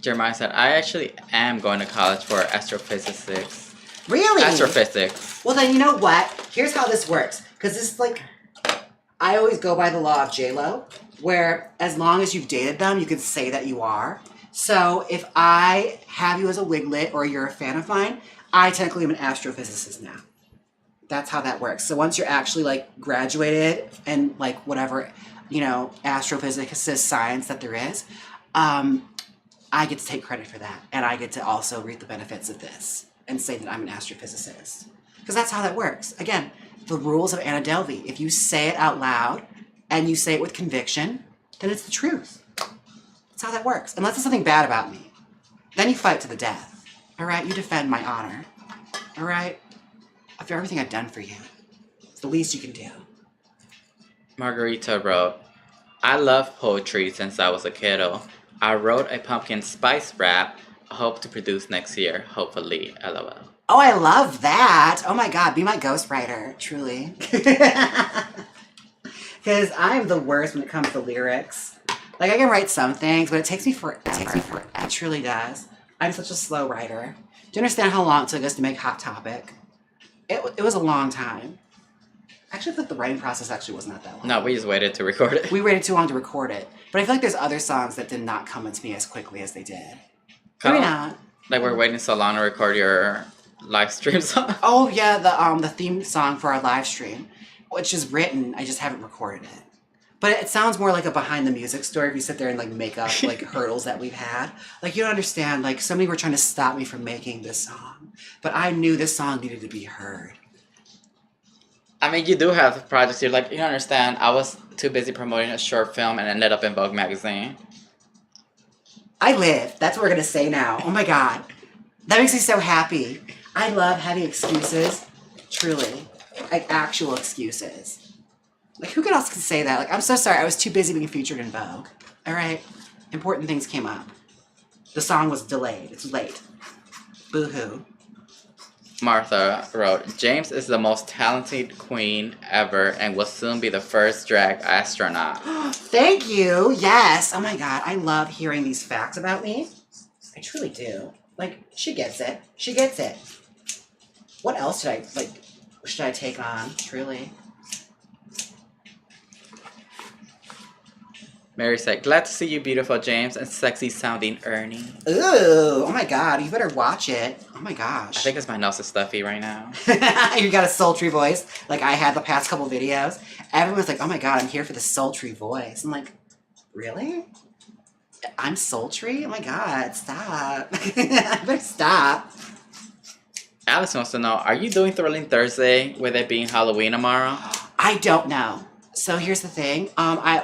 Speaker 2: Jeremiah said, I actually am going to college for astrophysics.
Speaker 1: Really?
Speaker 2: Astrophysics.
Speaker 1: Well, then you know what? Here's how this works. Because this is like, I always go by the law of J-Lo, where as long as you've dated them, you can say that you are. So if I have you as a wiglet or you're a fan of mine, I technically am an astrophysicist now. That's how that works. So once you're actually like graduated and like whatever, you know, astrophysicist science that there is, I get to take credit for that. And I get to also reap the benefits of this and say that I'm an astrophysicist. Because that's how that works. Again, the rules of Anna Delvey. If you say it out loud and you say it with conviction, then it's the truth. That's how that works. Unless it's something bad about me. Then you fight to the death. All right? You defend my honor. All right? After everything I've done for you, it's the least you can do.
Speaker 2: Margarita wrote, I love poetry since I was a kiddo. I wrote a pumpkin spice rap. I hope to produce next year, hopefully, LOL.
Speaker 1: Oh, I love that. Oh my God, be my ghostwriter, truly. Because I'm the worst when it comes to lyrics. Like I can write some things, but it takes me forever. It truly does. I'm such a slow writer. Do you understand how long it took us to make Hot Topic? It was a long time. Actually, I think the writing process actually was not that long.
Speaker 2: No, we just waited to record it.
Speaker 1: We waited too long to record it. But I feel like there's other songs that did not come into me as quickly as they did. Maybe not.
Speaker 2: Like we're waiting so long to record your live stream song.
Speaker 1: Oh yeah, the theme song for our live stream, which is written. I just haven't recorded it. But it sounds more like a behind the music story if you sit there and like make up like hurdles that we've had. Like you don't understand, like somebody were trying to stop me from making this song. But I knew this song needed to be heard.
Speaker 2: I mean, you do have projects. You're like, you don't understand. I was too busy promoting a short film and ended up in Vogue magazine.
Speaker 1: I live. That's what we're going to say now. Oh my God. That makes me so happy. I love having excuses. Truly. Like actual excuses. Like who else can say that? Like, I'm so sorry. I was too busy being featured in Vogue. All right. Important things came up. The song was delayed. It's late. Boo-hoo.
Speaker 2: Martha wrote, Jaymes is the most talented queen ever and will soon be the first drag astronaut.
Speaker 1: Thank you. Yes. Oh my God. I love hearing these facts about me. I truly do. Like, she gets it. She gets it. What else should I take on? Truly.
Speaker 2: Mary said, glad to see you, beautiful James, and sexy sounding Ernie.
Speaker 1: Ooh, oh my god, you better watch it. Oh my
Speaker 2: I
Speaker 1: gosh.
Speaker 2: think it's my nose is stuffy right now.
Speaker 1: You got a sultry voice, like I had the past couple videos. Everyone's like, oh my god, I'm here for the sultry voice. I'm like, really? I'm sultry? Oh my god, stop. I better stop.
Speaker 2: Alice wants to know, are you doing Thrilling Thursday with it being Halloween tomorrow?
Speaker 1: I don't know. So here's the thing.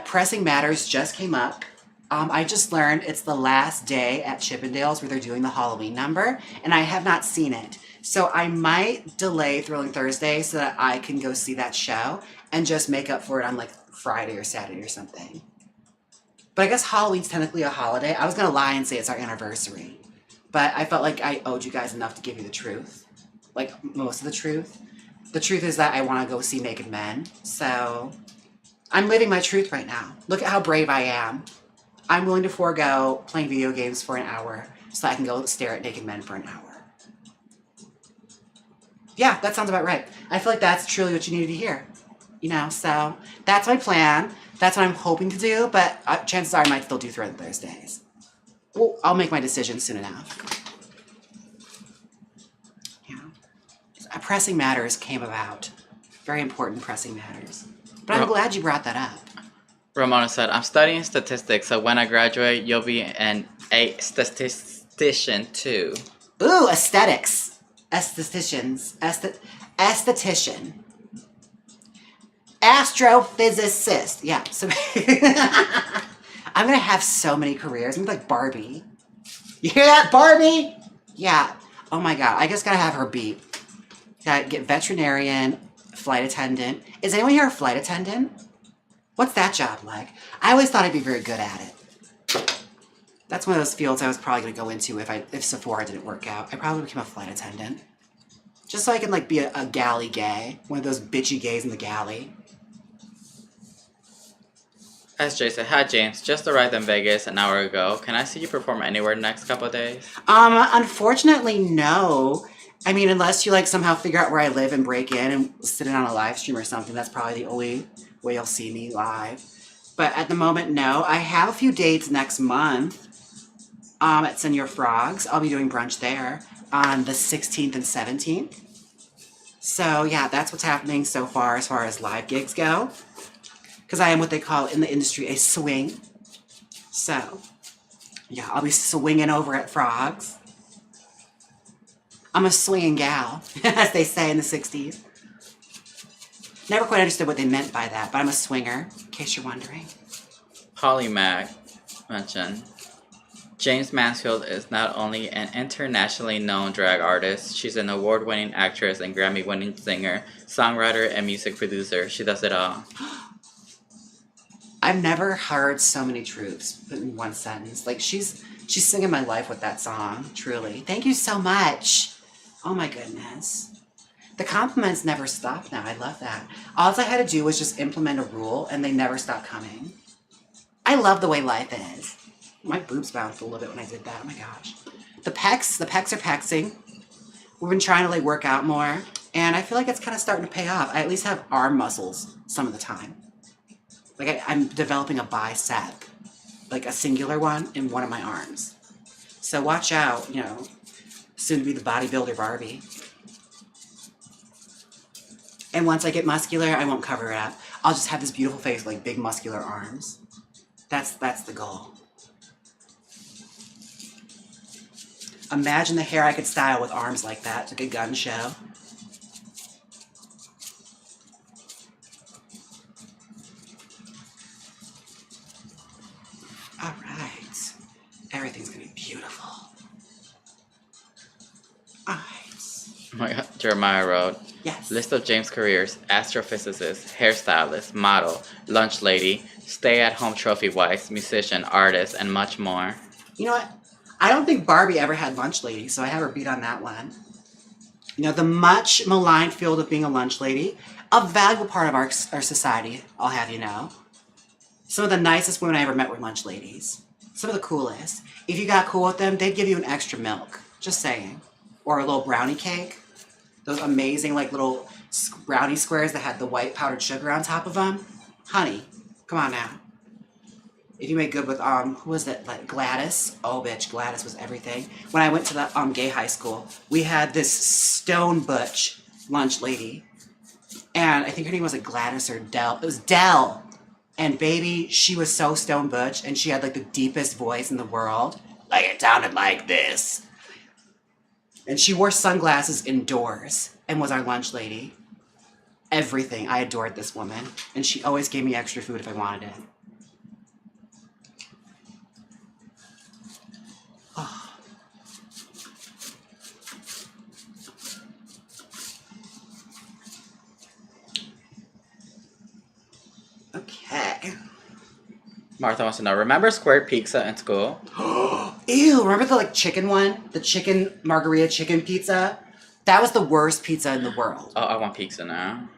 Speaker 1: Pressing Matters just came up. I just learned it's the last day at Chippendales where they're doing the Halloween number, and I have not seen it. So I might delay Thrilling Thursday so that I can go see that show and just make up for it on like Friday or Saturday or something. But I guess Halloween's technically a holiday. I was gonna lie and say it's our anniversary, but I felt like I owed you guys enough to give you the truth. Like most of the truth. The truth is that I want to go see naked men, so I'm living my truth right now. Look at how brave I am. I'm willing to forego playing video games for an hour so I can go stare at naked men for an hour. Yeah, that sounds about right. I feel like that's truly what you needed to hear. You know, so that's my plan. That's what I'm hoping to do, but chances are I might still do Thread Thursdays. Well, I'll make my decision soon enough. Pressing Matters came about. Very important pressing matters. But I'm glad you brought that up.
Speaker 2: Ramona said, I'm studying statistics, so when I graduate, you'll be a statistician too.
Speaker 1: Ooh, aesthetics. Estheticians. Esthetician. Astrophysicist. Yeah, so I'm going to have so many careers. I'm like Barbie. You hear that, Barbie? Yeah. Oh my god, I just got to have her beat. Gotta get veterinarian, flight attendant. Is anyone here a flight attendant? What's that job like? I always thought I'd be very good at it. That's one of those fields I was probably going to go into if Sephora didn't work out. I probably became a flight attendant. Just so I can like be a galley gay. One of those bitchy gays in the galley.
Speaker 2: SJ said, hi James, just arrived in Vegas an hour ago. Can I see you perform anywhere the next couple of days?
Speaker 1: Unfortunately, no. I mean, unless you like somehow figure out where I live and break in and sit in on a live stream or something, that's probably the only way you'll see me live. But at the moment, no. I have a few dates next month at Senor Frogs. I'll be doing brunch there on the 16th and 17th. So yeah, that's what's happening so far as live gigs go. Because I am what they call in the industry a swing. So yeah, I'll be swinging over at Frogs. I'm a swinging gal, as they say in the 60s. Never quite understood what they meant by that, but I'm a swinger, in case you're wondering.
Speaker 2: Holly Mack mentioned, Jaymes Mansfield is not only an internationally known drag artist, she's an award-winning actress and Grammy-winning singer, songwriter, and music producer. She does it all.
Speaker 1: I've never heard so many truths put in one sentence. Like, she's singing my life with that song, truly. Thank you so much. Oh my goodness. The compliments never stop now. I love that. All I had to do was just implement a rule and they never stop coming. I love the way life is. My boobs bounced a little bit when I did that. Oh my gosh. The pecs are pexing. We've been trying to like work out more and I feel like it's kind of starting to pay off. I at least have arm muscles some of the time. Like I'm developing a bicep, like a singular one in one of my arms. So watch out, you know. Soon to be the bodybuilder Barbie. And once I get muscular, I won't cover it up. I'll just have this beautiful face, like big muscular arms. That's the goal. Imagine the hair I could style with arms like that. It's like a gun show. All right. Everything's gonna be beautiful.
Speaker 2: Oh my god, Jeremiah wrote,
Speaker 1: yes.
Speaker 2: List of James' careers, astrophysicist, hairstylist, model, lunch lady, stay-at-home trophy wife, musician, artist, and much more.
Speaker 1: You know what? I don't think Barbie ever had lunch lady, so I have her beat on that one. You know, the much maligned field of being a lunch lady, a valuable part of our society, I'll have you know. Some of the nicest women I ever met were lunch ladies. Some of the coolest. If you got cool with them, they'd give you an extra milk. Just saying. Or a little brownie cake. Those amazing, like, little brownie squares that had the white powdered sugar on top of them. Honey, come on now. If you made good with who was it, like Gladys? Oh bitch, Gladys was everything. When I went to the gay high school, we had this stone butch lunch lady. And I think her name was like Gladys or Dell. It was Dell. And baby, she was so stone butch and she had like the deepest voice in the world. Like it sounded like this. And she wore sunglasses indoors and was our lunch lady. Everything. I adored this woman. And she always gave me extra food if I wanted it. Oh. Okay.
Speaker 2: Martha wants to know, remember squared pizza in school?
Speaker 1: Ew, remember the like chicken one? The chicken margarita chicken pizza? That was the worst pizza in the world.
Speaker 2: Oh, I want pizza now.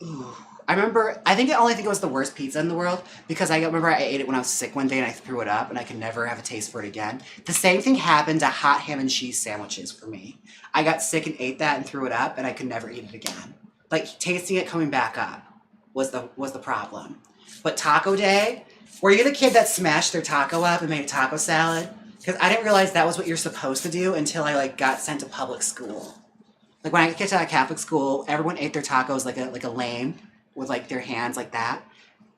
Speaker 1: Ooh. I only think it was the worst pizza in the world because I remember I ate it when I was sick one day and I threw it up and I could never have a taste for it again. The same thing happened to hot ham and cheese sandwiches for me. I got sick and ate that and threw it up and I could never eat it again. Like tasting it coming back up was the problem. But taco day, were you the kid that smashed their taco up and made a taco salad? Because I didn't realize that was what you're supposed to do until I like got sent to public school. Like when I get to Catholic school, everyone ate their tacos like a lame with like their hands like that.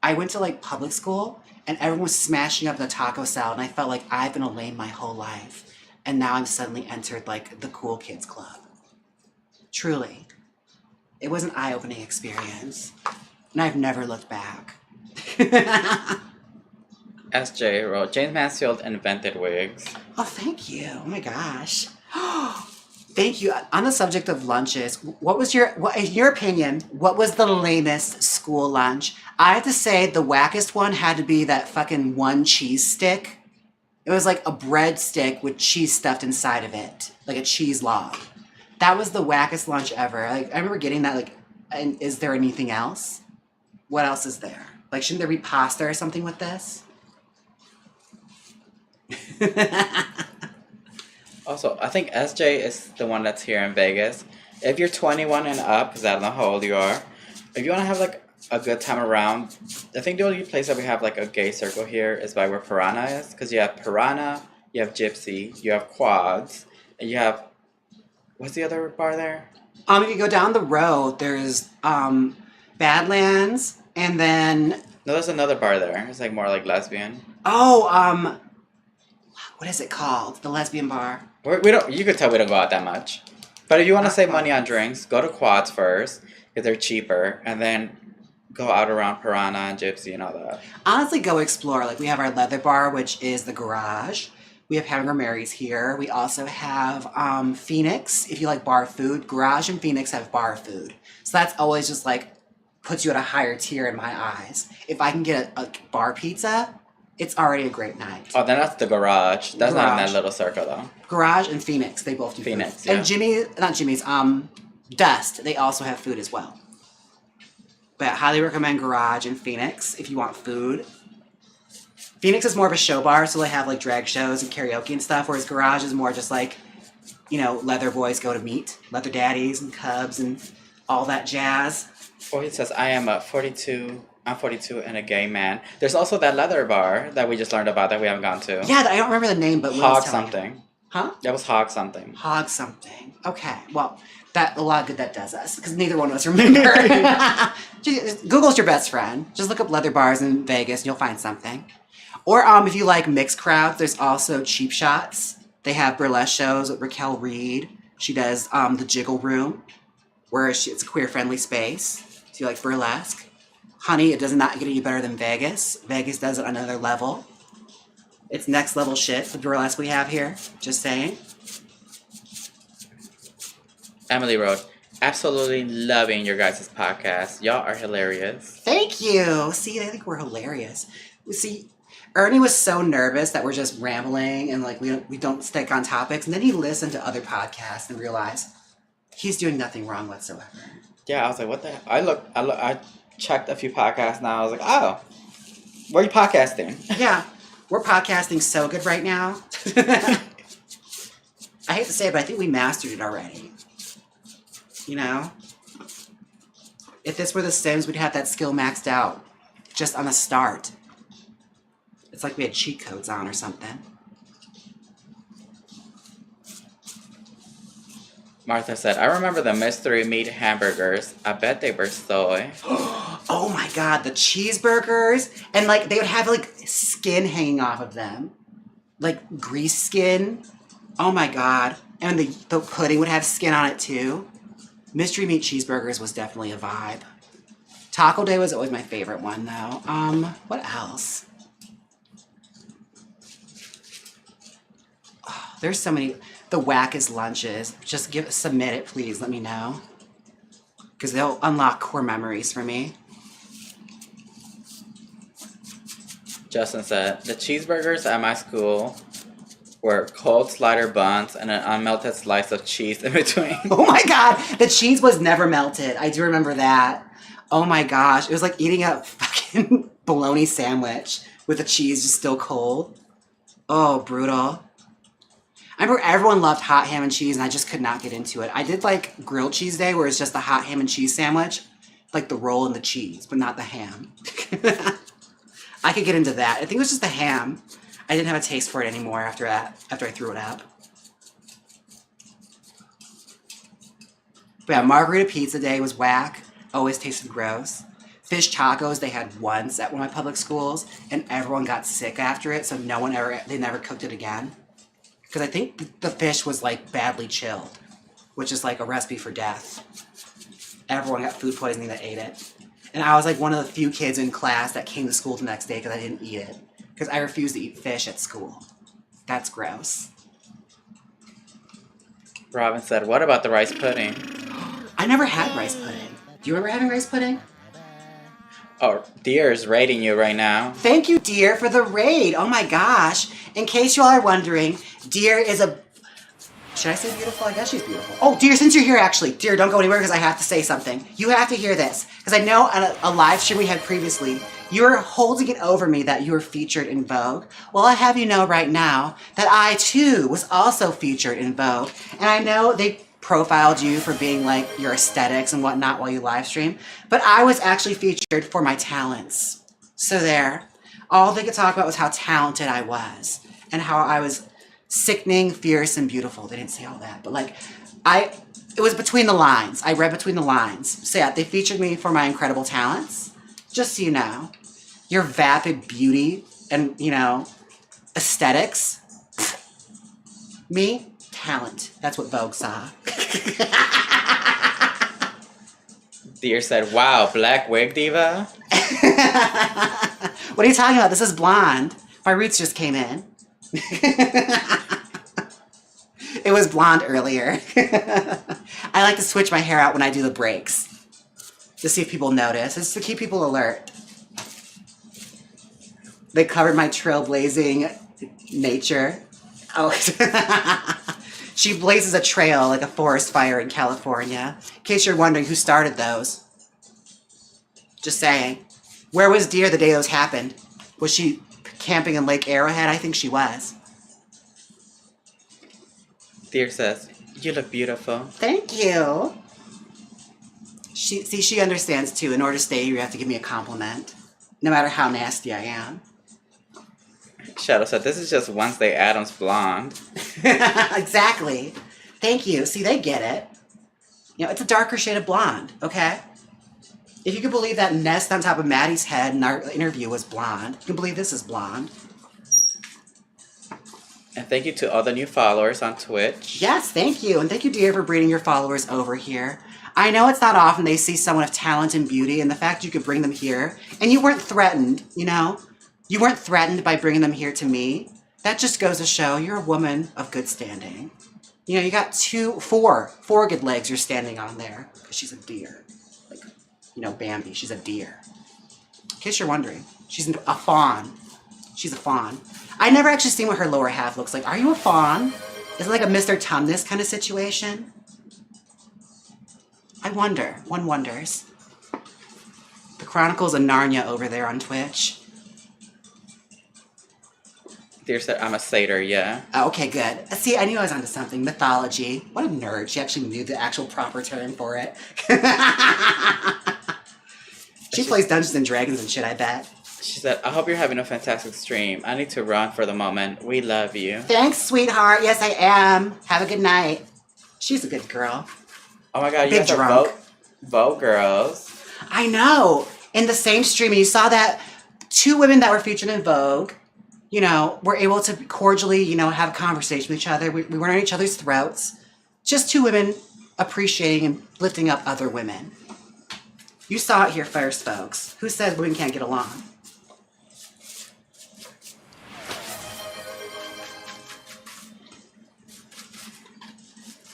Speaker 1: I went to like public school and everyone was smashing up the taco salad and I felt like I've been a lame my whole life. And now I'm suddenly entered like the cool kids club. Truly. It was an eye-opening experience. And I've never looked back.
Speaker 2: SJ wrote, Jaymes Mansfield invented wigs.
Speaker 1: Oh, thank you. Oh my gosh. Thank you. On the subject of lunches, in your opinion, what was the lamest school lunch? I have to say the wackest one had to be that fucking one cheese stick. It was like a bread stick with cheese stuffed inside of it, like a cheese log. That was the wackest lunch ever. Like I remember getting that. Like, and is there anything else? What else is there? Like, shouldn't there be pasta or something with this?
Speaker 2: Also, I think SJ is the one that's here in Vegas. If you're 21 and up, because I don't know how old you are, if you want to have like a good time around, I think the only place that we have like a gay circle here is by where Piranha is. Because you have Piranha, you have Gypsy, you have Quads, and you have, what's the other bar there?
Speaker 1: If you go down the road, there's Badlands, and then
Speaker 2: No, there's another bar there. It's like more like lesbian.
Speaker 1: What is it called? The lesbian bar.
Speaker 2: We don't. You could tell we don't go out that much. But if you want to save money on drinks, go to Quads first because they're cheaper, and then go out around Piranha and Gypsy and all that.
Speaker 1: Honestly, go explore. Like we have our leather bar, which is the Garage. We have Having Our Marys here. We also have Phoenix. If you like bar food, Garage and Phoenix have bar food. So that's always just like puts you at a higher tier in my eyes. If I can get a bar pizza, it's already a great night.
Speaker 2: Oh, then that's the Garage. That's not in that little circle though.
Speaker 1: Garage and Phoenix, they both do
Speaker 2: Phoenix,
Speaker 1: food.
Speaker 2: yeah.
Speaker 1: And not Jimmy's, Dust, they also have food as well. But I highly recommend Garage and Phoenix if you want food. Phoenix is more of a show bar, so they have like drag shows and karaoke and stuff, whereas Garage is more just like, you know, leather boys go to meet, leather daddies and cubs and all that jazz.
Speaker 2: Or he says, I'm 42 and a gay man. There's also that leather bar that we just learned about that we haven't gone to.
Speaker 1: Yeah, I don't remember the name, but
Speaker 2: Hog something.
Speaker 1: Huh?
Speaker 2: That was Hog something.
Speaker 1: Hog something. Okay, well, a lot of good that does us, because neither one of us remember. Google's your best friend. Just look up leather bars in Vegas, and you'll find something. Or if you like mixed crowds, there's also Cheap Shots. They have burlesque shows with Raquel Reed. She does the Jiggle Room, where it's a queer-friendly space. So you like burlesque. Honey, it does not get any better than Vegas. Vegas does it on another level. It's next level shit, the burlesque we have here. Just saying.
Speaker 2: Emily wrote, absolutely loving your guys' podcast. Y'all are hilarious.
Speaker 1: Thank you. See, I think we're hilarious. See, Ernie was so nervous that we're just rambling and like we don't stick on topics. And then he listened to other podcasts and realized he's doing nothing wrong whatsoever.
Speaker 2: Yeah, I was like, what the hell? I checked a few podcasts now. I was like, oh, where are you podcasting?
Speaker 1: Yeah, we're podcasting so good right now. I hate to say it, but I think we mastered it already. You know? If this were The Sims, we'd have that skill maxed out just on the start. It's like we had cheat codes on or something.
Speaker 2: Martha said, I remember the mystery meat hamburgers. I bet they were soy.
Speaker 1: Oh my god, the cheeseburgers. And like they would have like skin hanging off of them. Like grease skin. Oh my god. And the pudding would have skin on it too. Mystery meat cheeseburgers was definitely a vibe. Taco Day was always my favorite one though. What else? Oh, there's so many. The wackest lunches. Just submit it, please. Let me know. Because they'll unlock core memories for me.
Speaker 2: Justin said, the cheeseburgers at my school were cold slider buns and an unmelted slice of cheese in between.
Speaker 1: Oh my god, the cheese was never melted. I do remember that. Oh my gosh, it was like eating a fucking bologna sandwich with the cheese just still cold. Oh, brutal. I remember everyone loved hot ham and cheese and I just could not get into it. I did like grilled cheese day where it's just the hot ham and cheese sandwich, like the roll and the cheese, but not the ham. I could get into that. I think it was just the ham. I didn't have a taste for it anymore after that, after I threw it up. But yeah, margarita pizza day was whack. Always tasted gross. Fish tacos they had once at one of my public schools, and everyone got sick after it, so they never cooked it again. Because I think the fish was like badly chilled, which is like a recipe for death. Everyone got food poisoning that ate it. And I was like one of the few kids in class that came to school the next day because I didn't eat it. Because I refused to eat fish at school. That's gross.
Speaker 2: Robin said, what about the rice pudding?
Speaker 1: I never had rice pudding. Do you remember having rice pudding?
Speaker 2: Oh, Deer is rating you right now.
Speaker 1: Thank you, Deer, for the raid. Oh my gosh. In case you all are wondering, Deer is a... Should I say beautiful? I guess she's beautiful. Oh, Deer, since you're here, actually. Deer, don't go anywhere because I have to say something. You have to hear this. Because I know on a live stream we had previously, you were holding it over me that you were featured in Vogue. Well, I have you know right now that I, too, was also featured in Vogue. And I know they profiled you for being like your aesthetics and whatnot while you live stream. But I was actually featured for my talents. So there. All they could talk about was how talented I was. And how I was sickening, fierce, and beautiful. They didn't say all that. But like, it was between the lines. I read between the lines. So yeah, they featured me for my incredible talents. Just so you know. Your vapid beauty and, you know, aesthetics. Me, talent. That's what Vogue saw.
Speaker 2: Deer said, wow, black wig diva?
Speaker 1: What are you talking about? This is blonde. My roots just came in. It was blonde earlier. I like to switch my hair out when I do the breaks. To see if people notice. It's to keep people alert. They covered my trailblazing nature. Oh. She blazes a trail like a forest fire in California. In case you're wondering who started those. Just saying. Where was Deer the day those happened? Was she camping in Lake Arrowhead? I think she was.
Speaker 2: Deer says, you look beautiful.
Speaker 1: Thank you. She understands too. In order to stay, you have to give me a compliment. No matter how nasty I am.
Speaker 2: Shadow said, this is just Wednesday Addams blonde.
Speaker 1: Exactly. Thank you. See, they get it. You know, it's a darker shade of blonde, okay? If you could believe that nest on top of Maddie's head in our interview was blonde, you can believe this is blonde.
Speaker 2: And thank you to all the new followers on Twitch.
Speaker 1: Yes, thank you. And thank you, dear, for bringing your followers over here. I know it's not often they see someone of talent and beauty, and the fact you could bring them here, and you weren't threatened, you know? You weren't threatened by bringing them here to me. That just goes to show you're a woman of good standing. You know, you got four good legs you're standing on there. Because she's a deer. Like, you know, Bambi, she's a deer. In case you're wondering, she's a fawn. She's a fawn. I never actually seen what her lower half looks like. Are you a fawn? Is it like a Mr. Tumnus kind of situation? I wonder. One wonders. The Chronicles of Narnia over there on Twitch.
Speaker 2: Deer said, I'm a satyr, yeah.
Speaker 1: Oh, okay, good. See, I knew I was onto something. Mythology. What a nerd. She actually knew the actual proper term for it. She plays Dungeons and Dragons and shit, I bet.
Speaker 2: She said, I hope you're having a fantastic stream. I need to run for the moment. We love you.
Speaker 1: Thanks, sweetheart. Yes, I am. Have a good night. She's a good girl.
Speaker 2: Oh my god, you
Speaker 1: Big
Speaker 2: guys are
Speaker 1: drunk.
Speaker 2: Vogue girls.
Speaker 1: I know. In the same stream, you saw that 2 women that were featured in Vogue, you know, were able to cordially, you know, have a conversation with each other. We weren't on each other's throats. Just 2 women appreciating and lifting up other women. You saw it here first, folks. Who says women can't get along?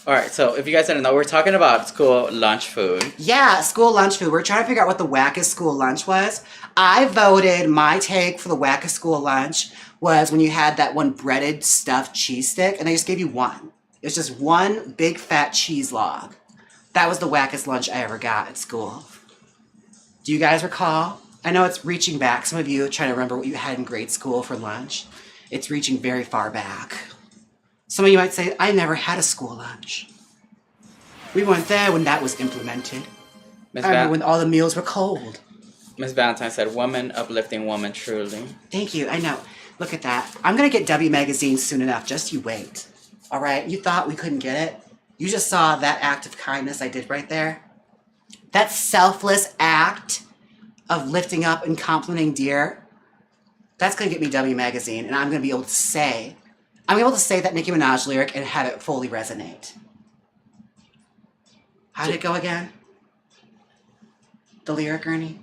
Speaker 2: Alright, so if you guys didn't know, we're talking about school lunch food.
Speaker 1: Yeah, school lunch food. We're trying to figure out what the wackest school lunch was. I voted my take for the wackest school lunch was when you had that one breaded stuffed cheese stick and they just gave you one. It was just one big fat cheese log. That was the wackest lunch I ever got at school. Do you guys recall? I know it's reaching back. Some of you are trying to remember what you had in grade school for lunch. It's reaching very far back. Some of you might say, I never had a school lunch. We weren't there when that was implemented. I remember when all the meals were cold.
Speaker 2: Miss Valentine said, woman uplifting woman truly.
Speaker 1: Thank you, I know. Look at that. I'm gonna get W Magazine soon enough, just you wait. All right, you thought we couldn't get it? You just saw that act of kindness I did right there? That selfless act of lifting up and complimenting dear, that's gonna get me W Magazine, and I'm gonna be able to say that Nicki Minaj lyric and have it fully resonate. How did it go again? The lyric, Ernie?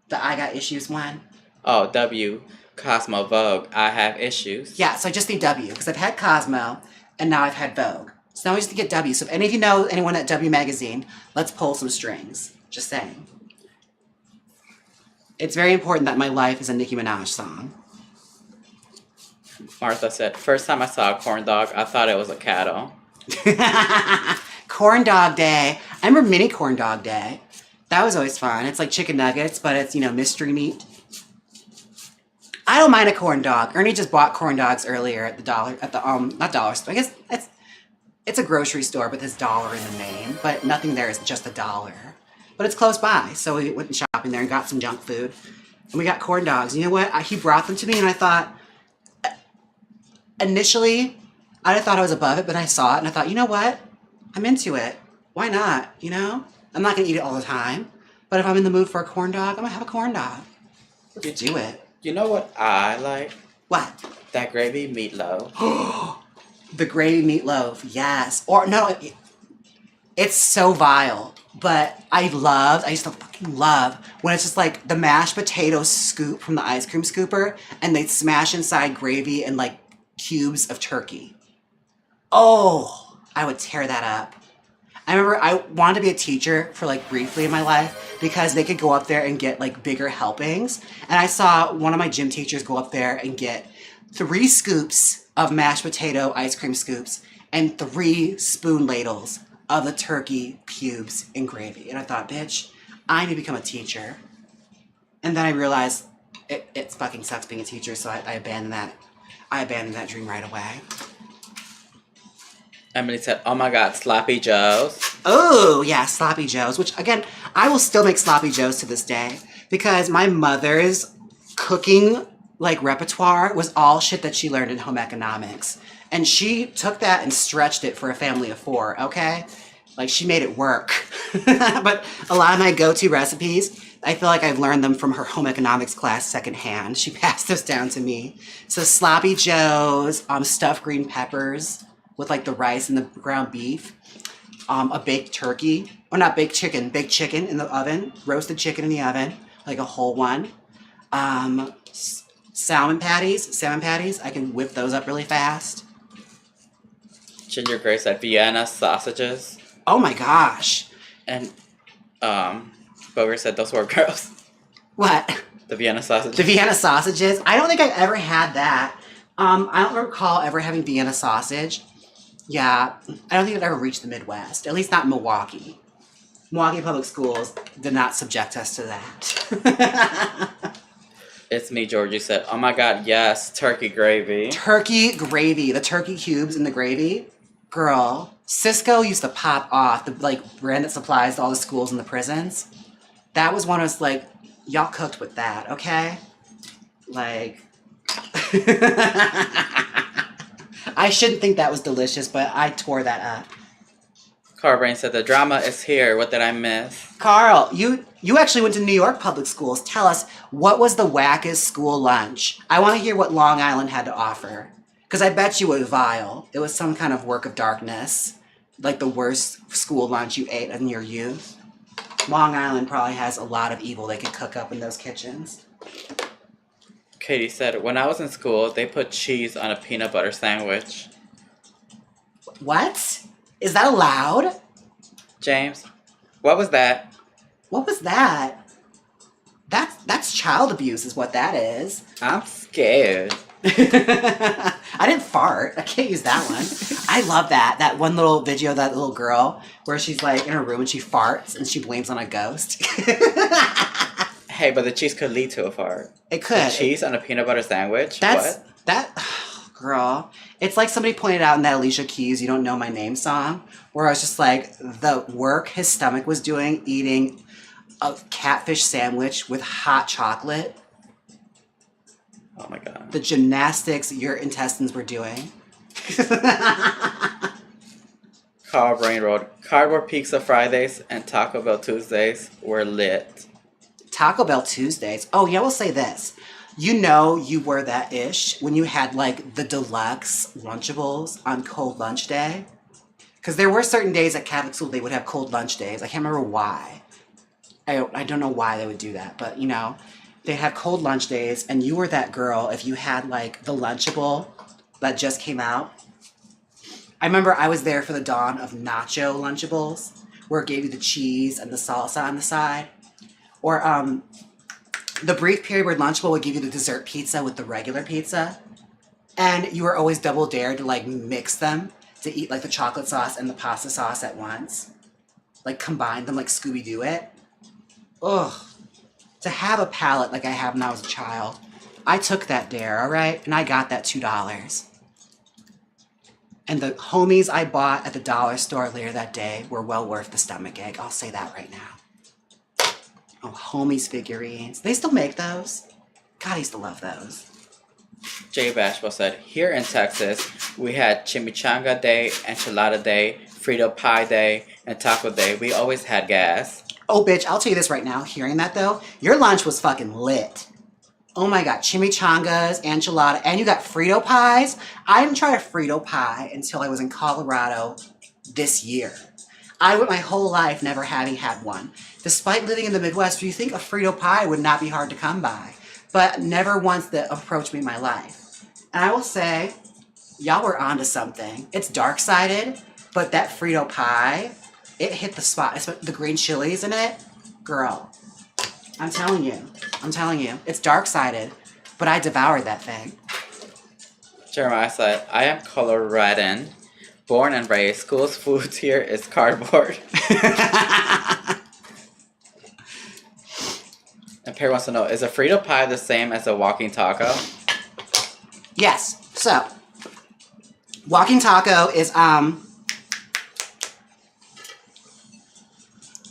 Speaker 1: The I got issues one?
Speaker 2: Oh, W, Cosmo, Vogue, I have issues.
Speaker 1: Yeah, so I just need W, because I've had Cosmo, and now I've had Vogue. So now I just need to get W. So if any of you know anyone at W Magazine, let's pull some strings. Just saying. It's very important that my life is a Nicki Minaj song.
Speaker 2: Martha said, first time I saw a corn dog, I thought it was a cattle.
Speaker 1: Corn dog day. I remember mini corn dog day. That was always fun. It's like chicken nuggets, but it's, you know, mystery meat. I don't mind a corn dog. Ernie just bought corn dogs earlier at the not dollar store. I guess it's a grocery store with his dollar in the name, but nothing there is just $1. But it's close by, so we went shopping there and got some junk food. And we got corn dogs. You know what? He brought them to me and I thought, initially, I thought I was above it, but I saw it and I thought, you know what? I'm into it. Why not? You know? I'm not going to eat it all the time. But if I'm in the mood for a corn dog, I'm going to have a corn dog. Let's do it.
Speaker 2: You know what I like?
Speaker 1: What?
Speaker 2: That gravy meatloaf.
Speaker 1: The gravy meatloaf, yes. Or, no, it's so vile. But I used to fucking love when it's just like the mashed potato scoop from the ice cream scooper and they smash inside gravy and like cubes of turkey. Oh, I would tear that up. I remember I wanted to be a teacher for like briefly in my life because they could go up there and get like bigger helpings. And I saw one of my gym teachers go up there and get 3 scoops of mashed potato ice cream scoops and 3 spoon ladles of the turkey cubes in gravy. And I thought, bitch, I need to become a teacher. And then I realized it fucking sucks being a teacher, so I abandoned that. I abandoned that dream right away.
Speaker 2: Emily said, oh my god, Sloppy Joes.
Speaker 1: Oh, yeah, Sloppy Joes, which, again, I will still make Sloppy Joes to this day because my mother's cooking, like, repertoire was all shit that she learned in home economics. And she took that and stretched it for a family of 4, okay? Like, she made it work. But a lot of my go-to recipes, I feel like I've learned them from her home economics class secondhand. She passed those down to me. So Sloppy Joes, stuffed green peppers with like the rice and the ground beef, a baked turkey, or not baked chicken in the oven, roasted chicken in the oven, like a whole one. Salmon patties, I can whip those up really fast.
Speaker 2: Ginger Grace said, Vienna sausages.
Speaker 1: Oh my gosh.
Speaker 2: And Boger said those were gross.
Speaker 1: What?
Speaker 2: The Vienna sausages.
Speaker 1: The Vienna sausages? I don't think I've ever had that. I don't recall ever having Vienna sausage. Yeah, I don't think it ever reached the Midwest, at least not Milwaukee. Milwaukee Public Schools did not subject us to that.
Speaker 2: It's me, Georgie said, oh my god, yes, turkey gravy.
Speaker 1: Turkey gravy, the turkey cubes in the gravy. Girl, Cisco used to pop off, the like brand that supplies all the schools and the prisons. That was one of those like y'all cooked with that, okay? Like, I shouldn't think that was delicious, but I tore that up.
Speaker 2: Carbrain said the drama is here. What did I miss?
Speaker 1: Carl, you actually went to New York public schools. Tell us, what was the wackest school lunch? I want to hear what Long Island had to offer. Because I bet you it was vile. It was some kind of work of darkness. Like the worst school lunch you ate in your youth. Long Island probably has a lot of evil they could cook up in those kitchens.
Speaker 2: Katie said, when I was in school, they put cheese on a peanut butter sandwich.
Speaker 1: What? Is that allowed?
Speaker 2: James, what was that?
Speaker 1: What was that? That's child abuse is what that is.
Speaker 2: I'm scared.
Speaker 1: I didn't fart. I can't use that one. I love that. That one little video of that little girl where she's like in her room and she farts and she blames on a ghost.
Speaker 2: Hey, but the cheese could lead to a fart.
Speaker 1: It could.
Speaker 2: The cheese on a peanut butter sandwich?
Speaker 1: Girl. It's like somebody pointed out in that Alicia Keys' You Don't Know My Name song, where I was just like, the work his stomach was doing eating a catfish sandwich with hot chocolate.
Speaker 2: Oh my god.
Speaker 1: The gymnastics your intestines were doing.
Speaker 2: Carl Brain wrote, Cardboard Pizza Fridays and Taco Bell Tuesdays were lit.
Speaker 1: Taco Bell Tuesdays. Oh, yeah, we'll say this. You know you were that ish when you had like the deluxe Lunchables on cold lunch day. Because there were certain days at Catholic school they would have cold lunch days. I can't remember why. I don't know why they would do that. But, you know, they'd have cold lunch days. And you were that girl if you had like the Lunchable that just came out. I remember I was there for the dawn of Nacho Lunchables, where it gave you the cheese and the salsa on the side. Or the brief period where Lunchable would give you the dessert pizza with the regular pizza. And you were always double dared to like mix them to eat like the chocolate sauce and the pasta sauce at once. Like combine them, like Scooby-Doo it. Ugh. To have a palate like I have when I was a child. I took that dare, all right? And I got that $2. And the homies I bought at the dollar store later that day were well worth the stomach ache. I'll say that right now. Oh, homies figurines. They still make those. God, I used to love those.
Speaker 2: Jay Bashwell said, here in Texas, we had Chimichanga Day, Enchilada Day, Frito Pie Day, and Taco Day. We always had gas.
Speaker 1: Oh, bitch, I'll tell you this right now. Hearing that, though, your lunch was fucking lit. Oh my god, chimichangas, enchilada, and you got Frito pies. I didn't try a Frito pie until I was in Colorado this year. I went my whole life never having had one. Despite living in the Midwest, you think a Frito pie would not be hard to come by. But never once that approached me in my life. And I will say, y'all were onto something. It's dark-sided, but that Frito pie, it hit the spot. It's the green chilies in it. Girl, I'm telling you. It's dark-sided, but I devoured that thing.
Speaker 2: Jeremiah said, I am Coloradan, born and raised. School's food here is cardboard. And Perry wants to know, is a Frito pie the same as a walking taco?
Speaker 1: Yes. So, walking taco is,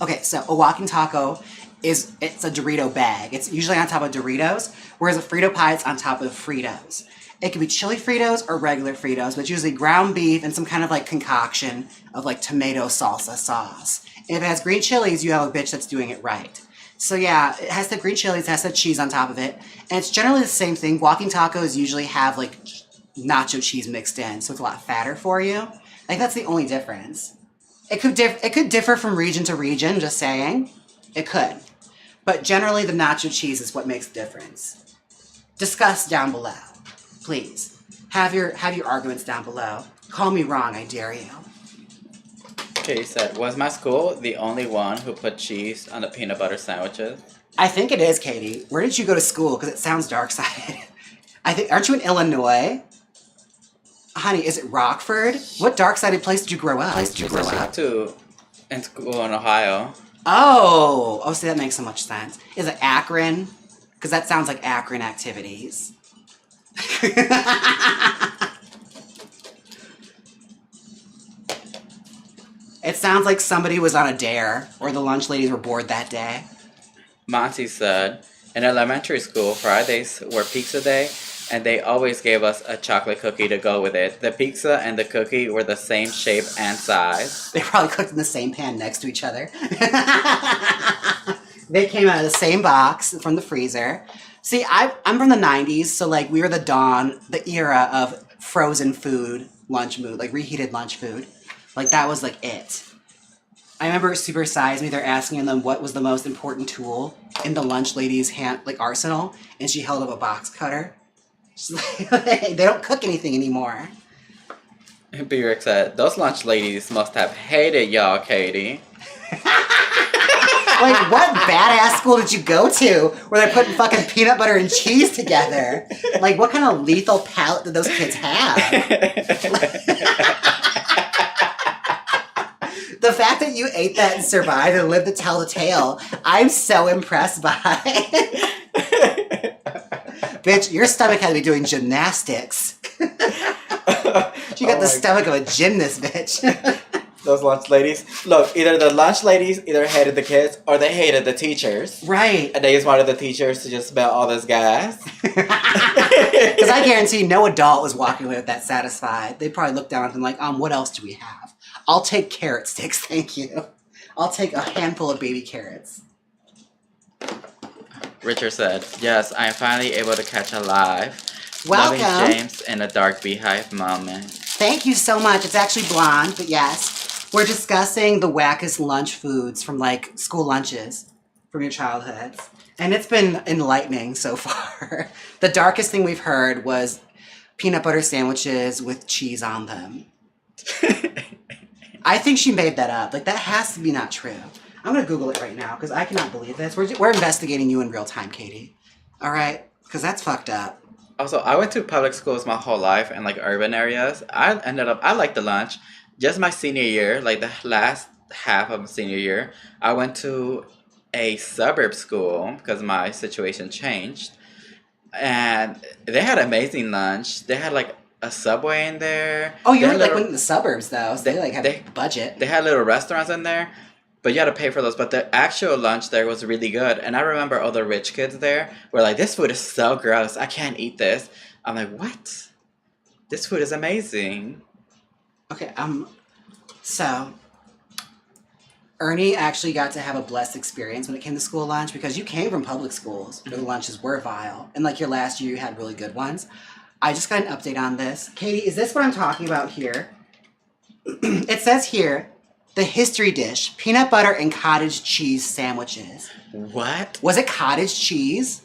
Speaker 1: okay, so a walking taco it's a Dorito bag. It's usually on top of Doritos, whereas a Frito pie is on top of Fritos. It can be chili Fritos or regular Fritos, but it's usually ground beef and some kind of like concoction of like tomato salsa sauce. And if it has green chilies, you have a bitch that's doing it right. So yeah, it has the green chilies, it has the cheese on top of it, and it's generally the same thing. Walking tacos usually have like nacho cheese mixed in, so it's a lot fatter for you. I think that's the only difference. It could differ from region to region, just saying. It could. But generally the nacho cheese is what makes the difference. Discuss down below. Please. Have your arguments down below. Call me wrong, I dare you.
Speaker 2: Katie said, was my school the only one who put cheese on the peanut butter sandwiches?
Speaker 1: I think it is, Katie. Where did you go to school? Because it sounds dark-sided. Aren't you in Illinois? Honey, is it Rockford? What dark-sided place did you grow up?
Speaker 2: I went to in school in Ohio.
Speaker 1: Oh, see, that makes so much sense. Is it Akron? Because that sounds like Akron activities. It sounds like somebody was on a dare, or the lunch ladies were bored that day.
Speaker 2: Monty said, In elementary school, Fridays were pizza day, and they always gave us a chocolate cookie to go with it. The pizza and the cookie were the same shape and size.
Speaker 1: They probably cooked in the same pan next to each other. They came out of the same box from the freezer. See, I'm from the 90s, so like we were the era of frozen food, lunch food, like reheated lunch food. Like that was like it. I remember Super Size Me, they're asking them what was the most important tool in the lunch lady's hand, like arsenal, and she held up a box cutter. She's like, they don't cook anything anymore.
Speaker 2: B-Rick said, those lunch ladies must have hated y'all, Katie.
Speaker 1: Like, what badass school did you go to where they're putting fucking peanut butter and cheese together? Like, what kind of lethal palate did those kids have? The fact that you ate that and survived and lived to tell the tale, I'm so impressed by. Bitch, your stomach had to be doing gymnastics. She got the stomach of a gymnast, bitch.
Speaker 2: Those lunch ladies. Look, either the lunch ladies either hated the kids or they hated the teachers.
Speaker 1: Right.
Speaker 2: And they just wanted the teachers to just smell all this gas.
Speaker 1: Because I guarantee no adult was walking away with that satisfied. They probably looked down at them like, what else do we have? I'll take carrot sticks, thank you. I'll take a handful of baby carrots.
Speaker 2: Richard said, yes, I am finally able to catch a live.
Speaker 1: Welcome.
Speaker 2: Loving James in a dark beehive moment.
Speaker 1: Thank you so much. It's actually blonde, but yes. We're discussing the wackest lunch foods from like school lunches from your childhoods. And it's been enlightening so far. The darkest thing we've heard was peanut butter sandwiches with cheese on them. I think she made that up. Like, that has to be not true. I'm going to Google it right now because I cannot believe this. We're investigating you in real time, Katie. All right? Because that's fucked up.
Speaker 2: Also, I went to public schools my whole life in like urban areas. I liked the lunch. Just my senior year, like the last half of senior year, I went to a suburb school because my situation changed. And they had amazing lunch. They had like a Subway in there.
Speaker 1: Oh, you're like in the suburbs though, so they like have a budget.
Speaker 2: They had little restaurants in there, but you had to pay for those. But the actual lunch there was really good. And I remember all the rich kids there were like, this food is so gross. I can't eat this. I'm like, what? This food is amazing.
Speaker 1: Okay, so Ernie actually got to have a blessed experience when it came to school lunch because you came from public schools where the lunches were vile. And like your last year, you had really good ones. I just got an update on this. Katie, is this what I'm talking about here? It says here, the history dish, peanut butter and cottage cheese sandwiches.
Speaker 2: What?
Speaker 1: Was it cottage cheese?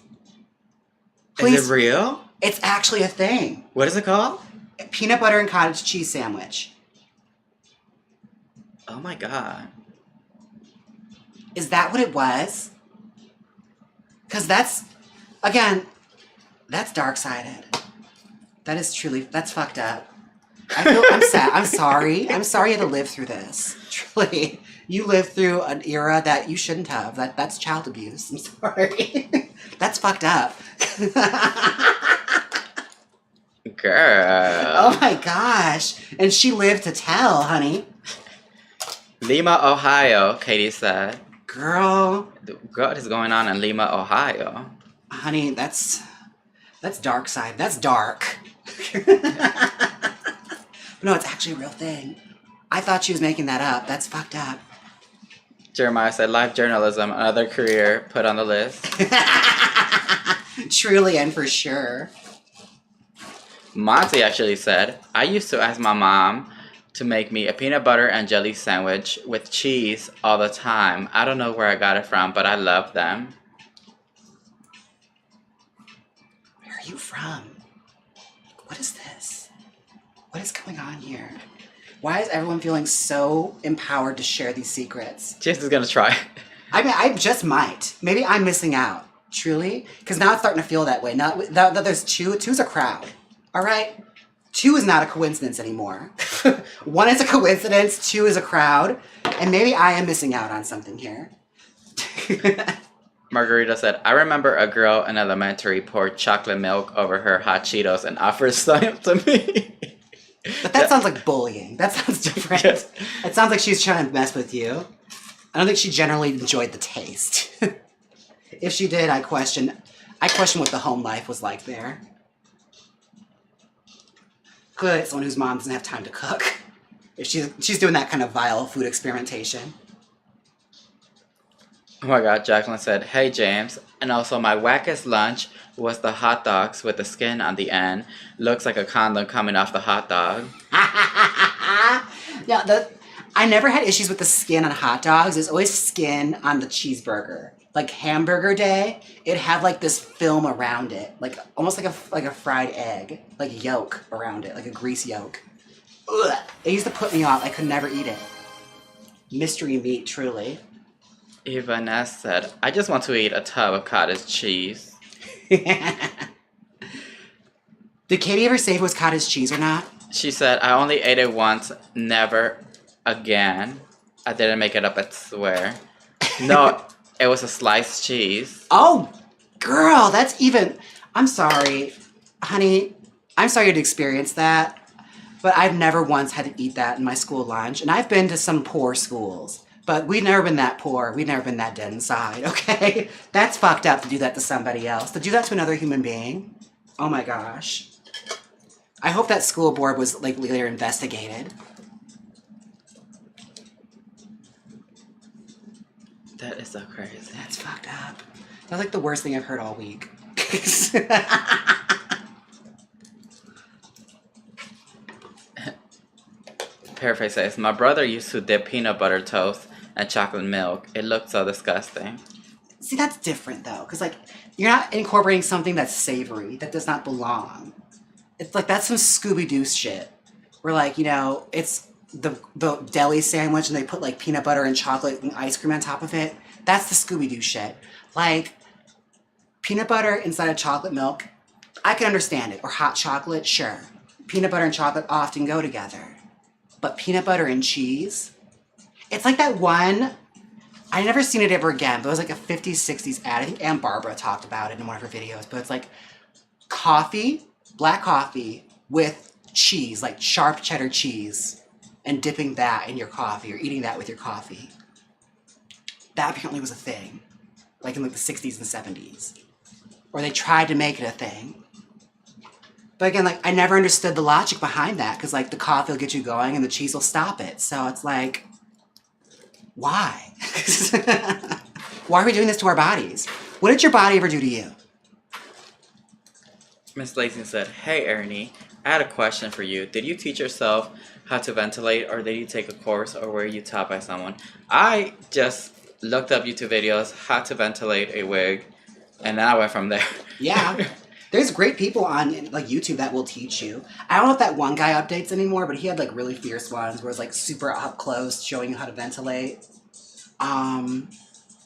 Speaker 1: Please.
Speaker 2: Is it real?
Speaker 1: It's actually a thing.
Speaker 2: What is it called?
Speaker 1: Peanut butter and cottage cheese sandwich.
Speaker 2: Oh my god.
Speaker 1: Is that what it was? Because that's dark-sided. That is truly, that's fucked up. I'm sad. I'm sorry. I'm sorry you had to live through this. Truly. You lived through an era that you shouldn't have. That's child abuse. I'm sorry. That's fucked up.
Speaker 2: Girl.
Speaker 1: Oh my gosh. And she lived to tell, honey.
Speaker 2: Lima, Ohio, Katie said.
Speaker 1: Girl.
Speaker 2: What is going on in Lima, Ohio?
Speaker 1: Honey, that's dark side. That's dark. No, it's actually a real thing. I thought she was making that up. That's fucked up.
Speaker 2: Jeremiah said, live journalism, another career put on the list.
Speaker 1: Truly and for sure.
Speaker 2: Monty actually said, I used to ask my mom to make me a peanut butter and jelly sandwich with cheese all the time. I don't know where I got it from, but I love them.
Speaker 1: Where are you from? What is this? What is going on here? Why is everyone feeling so empowered to share these secrets?
Speaker 2: James is gonna try.
Speaker 1: I mean, I just might. Maybe I'm missing out. Truly. Because now it's starting to feel that way. Now that there's two's a crowd. All right? 2 is not a coincidence anymore. 1 is a coincidence, 2 is a crowd, and maybe I am missing out on something here.
Speaker 2: Margarita said, I remember a girl in elementary poured chocolate milk over her hot Cheetos and offered some to me.
Speaker 1: But that sounds like bullying. That sounds different.
Speaker 2: Yes.
Speaker 1: It sounds like she's trying to mess with you. I don't think she generally enjoyed the taste. If she did, I question what the home life was like there. Good, someone whose mom doesn't have time to cook. If she's doing that kind of vile food experimentation.
Speaker 2: Oh my god, Jacqueline said, "Hey James, and also my wackest lunch was the hot dogs with the skin on the end. Looks like a condom coming off the hot dog."
Speaker 1: Yeah, I never had issues with the skin on hot dogs. There's always skin on the cheeseburger. Like hamburger day, it had like this film around it, like almost like a fried egg, like yolk around it, like a grease yolk. Ugh. It used to put me off. I could never eat it. Mystery meat, truly.
Speaker 2: Eva Ness said, "I just want to eat a tub of cottage cheese."
Speaker 1: Did Katie ever say if it was cottage cheese or not?
Speaker 2: She said, "I only ate it once, never again. I didn't make it up, I swear." No, it was a sliced cheese.
Speaker 1: Oh, girl, that's even... I'm sorry, honey. I'm sorry you'd experience that. But I've never once had to eat that in my school lunch. And I've been to some poor schools. But we've never been that poor. We've never been that dead inside, okay? That's fucked up to do that to somebody else. To do that to another human being. Oh my gosh. I hope that school board was like later investigated.
Speaker 2: That is so crazy.
Speaker 1: That's fucked up. That's like the worst thing I've heard all week.
Speaker 2: Paraphrase says, "My brother used to dip peanut butter toast and chocolate milk. It looked so disgusting."
Speaker 1: See, that's different though, because like you're not incorporating something that's savory that does not belong. It's like that's some Scooby-Doo shit. Where like, you know, it's the deli sandwich and they put like peanut butter and chocolate and ice cream on top of it. That's the Scooby-Doo shit. Like peanut butter inside of chocolate milk, I can understand it. Or hot chocolate, sure. Peanut butter and chocolate often go together. But peanut butter and cheese? It's like that one, I never seen it ever again, but it was like a 50s, 60s ad. I think Aunt Barbara talked about it in one of her videos, but it's like coffee, black coffee with cheese, like sharp cheddar cheese, and dipping that in your coffee or eating that with your coffee. That apparently was a thing, like in like the 60s and 70s. Or they tried to make it a thing. But again, like, I never understood the logic behind that, because, like, the coffee will get you going and the cheese will stop it. So it's like, why? Why are we doing this to our bodies? What did your body ever do to you?
Speaker 2: Miss Lacey said, "Hey Ernie, I had a question for you. Did you teach yourself how to ventilate, or did you take a course, or were you taught by someone?" I just looked up YouTube videos, how to ventilate a wig, and then I went from there.
Speaker 1: Yeah. There's great people on like YouTube that will teach you. I don't know if that one guy updates anymore, but he had like really fierce ones where it's like super up close showing you how to ventilate.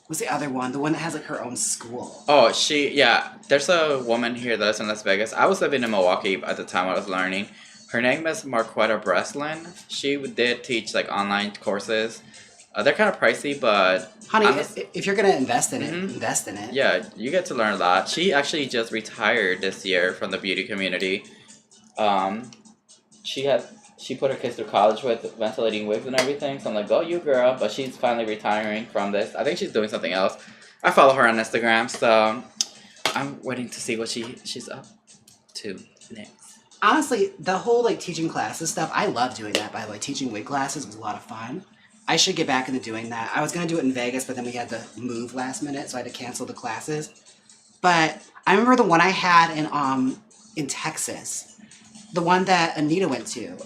Speaker 1: What's the other one? The one that has like her own school.
Speaker 2: Oh, yeah. There's a woman here that lives in Las Vegas. I was living in Milwaukee at the time I was learning. Her name is Marquetta Breslin. She did teach like online courses. They're kind of pricey, but...
Speaker 1: Honey, if you're going to invest in it, invest in it.
Speaker 2: Yeah, you get to learn a lot. She actually just retired this year from the beauty community. She put her kids through college with ventilating wigs and everything. So I'm like, go you girl. But she's finally retiring from this. I think she's doing something else. I follow her on Instagram, so I'm waiting to see what she's up to next.
Speaker 1: Honestly, the whole like teaching classes stuff, I love doing that, by the way. Teaching wig classes was a lot of fun. I should get back into doing that. I was going to do it in Vegas, but then we had to move last minute, so I had to cancel the classes. But I remember the one I had in Texas, the one that Anita went to.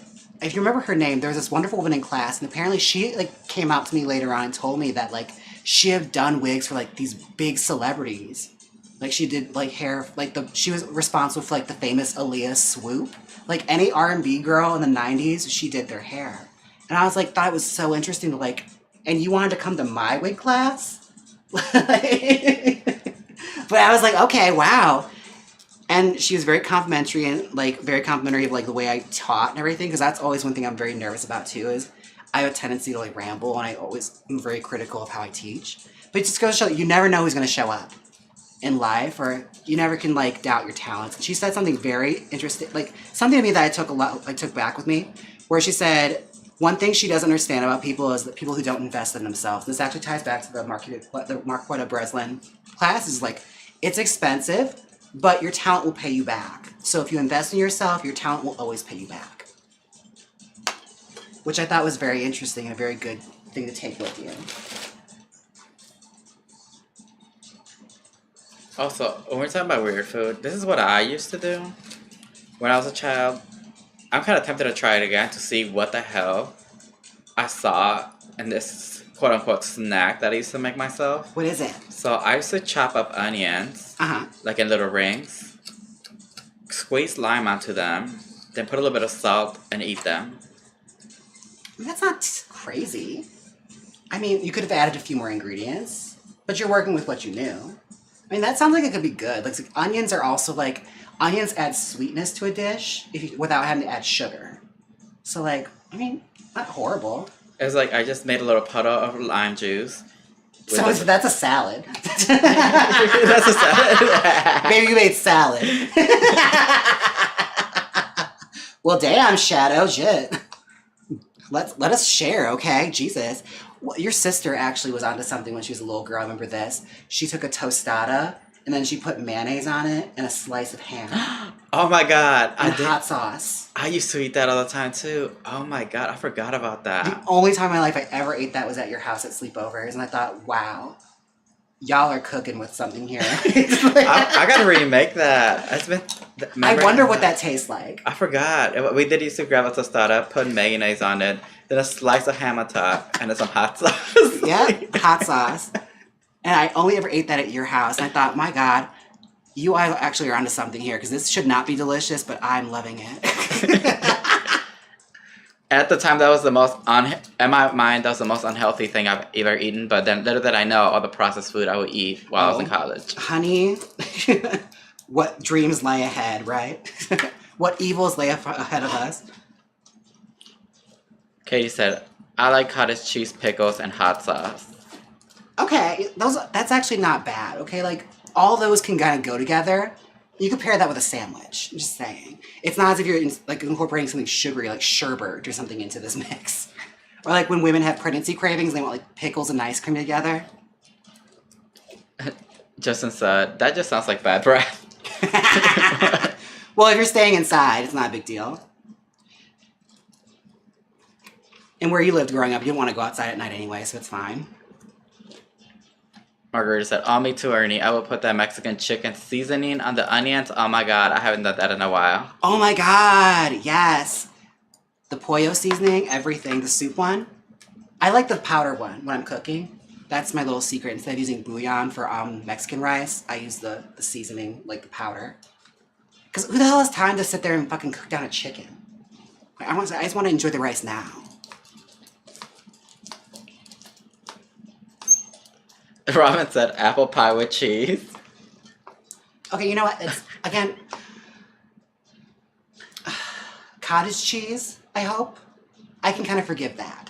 Speaker 1: If you remember her name, there was this wonderful woman in class, and apparently she like came out to me later on and told me that like she had done wigs for like these big celebrities. Like she did like hair, like she was responsible for like the famous Aaliyah swoop. Like any R&B girl in the 90s, she did their hair. And I was like, thought it was so interesting to like, and you wanted to come to my wig class? But I was like, okay, wow. And she was very complimentary and like very complimentary of like the way I taught and everything. Because that's always one thing I'm very nervous about too, is I have a tendency to like ramble, and I always am very critical of how I teach. But it just goes to show that you never know who's going to show up in life, or you never can like doubt your talents. And she said something very interesting, like something to me that I took back with me, where she said, One thing she doesn't understand about people is that people who don't invest in themselves. This actually ties back to the Marquetta Breslin class. Is like, it's expensive, but your talent will pay you back. So if you invest in yourself, your talent will always pay you back. Which I thought was very interesting and a very good thing to take with you.
Speaker 2: Also, when we're talking about weird food, this is what I used to do when I was a child. I'm kind of tempted to try it again to see what the hell I saw in this quote-unquote snack that I used to make myself.
Speaker 1: What is it?
Speaker 2: So I used to chop up onions, like in little rings, squeeze lime onto them, then put a little bit of salt and eat them.
Speaker 1: That's not crazy. I mean, you could have added a few more ingredients, but you're working with what you knew. I mean, that sounds like it could be good. Like, onions are also like, onions add sweetness to a dish without having to add sugar. So like, I mean, not horrible.
Speaker 2: It's like I just made a little puddle of lime juice.
Speaker 1: So that's a salad.
Speaker 2: That's a salad.
Speaker 1: Maybe you made salad. Well, damn, Shadow, shit. Let us share, okay? Jesus. Well, your sister actually was onto something when she was a little girl. I remember this. She took a tostada and then she put mayonnaise on it and a slice of ham.
Speaker 2: Oh my god.
Speaker 1: And hot sauce.
Speaker 2: I used to eat that all the time too. Oh my god, I forgot about that.
Speaker 1: The only time in my life I ever ate that was at your house at sleepovers, and I thought, wow, y'all are cooking with something here.
Speaker 2: I gotta remake that. It's been.
Speaker 1: I wonder what that tastes like.
Speaker 2: I forgot. We did used to grab a tostada, put mayonnaise on it, then a slice of ham on top, and then some hot sauce.
Speaker 1: Yeah, hot sauce. And I only ever ate that at your house, and I thought, my God, you actually are onto something here, because this should not be delicious, but I'm loving it.
Speaker 2: At the time, that was the most, in my mind, that was the most unhealthy thing I've ever eaten, but then little did I know all the processed food I would eat while I was in college.
Speaker 1: Honey, what dreams lay ahead, right? What evils lay ahead of us.
Speaker 2: Katie said, I like cottage cheese, pickles, and hot sauce.
Speaker 1: Okay, that's actually not bad, okay? Like, all those can kind of go together. You could pair that with a sandwich. I'm just saying. It's not as if you're like incorporating something sugary, like sherbet or something into this mix. Or like when women have pregnancy cravings, they want like pickles and ice cream together.
Speaker 2: Justin said, that just sounds like bad breath.
Speaker 1: Well, if you're staying inside, it's not a big deal. And where you lived growing up, you didn't want to go outside at night anyway, so it's fine.
Speaker 2: Margarita said, oh, me too, Ernie. I will put that Mexican chicken seasoning on the onions. Oh my god, I haven't done that in a while.
Speaker 1: Oh my god, yes. The pollo seasoning, everything, the soup one. I like the powder one when I'm cooking. That's my little secret. Instead of using bouillon for Mexican rice, I use the seasoning, like the powder. Because who the hell has time to sit there and fucking cook down a chicken? I just want to enjoy the rice now.
Speaker 2: Robin said, apple pie with cheese.
Speaker 1: Okay, you know what? It's, again, cottage cheese, I hope. I can kind of forgive that.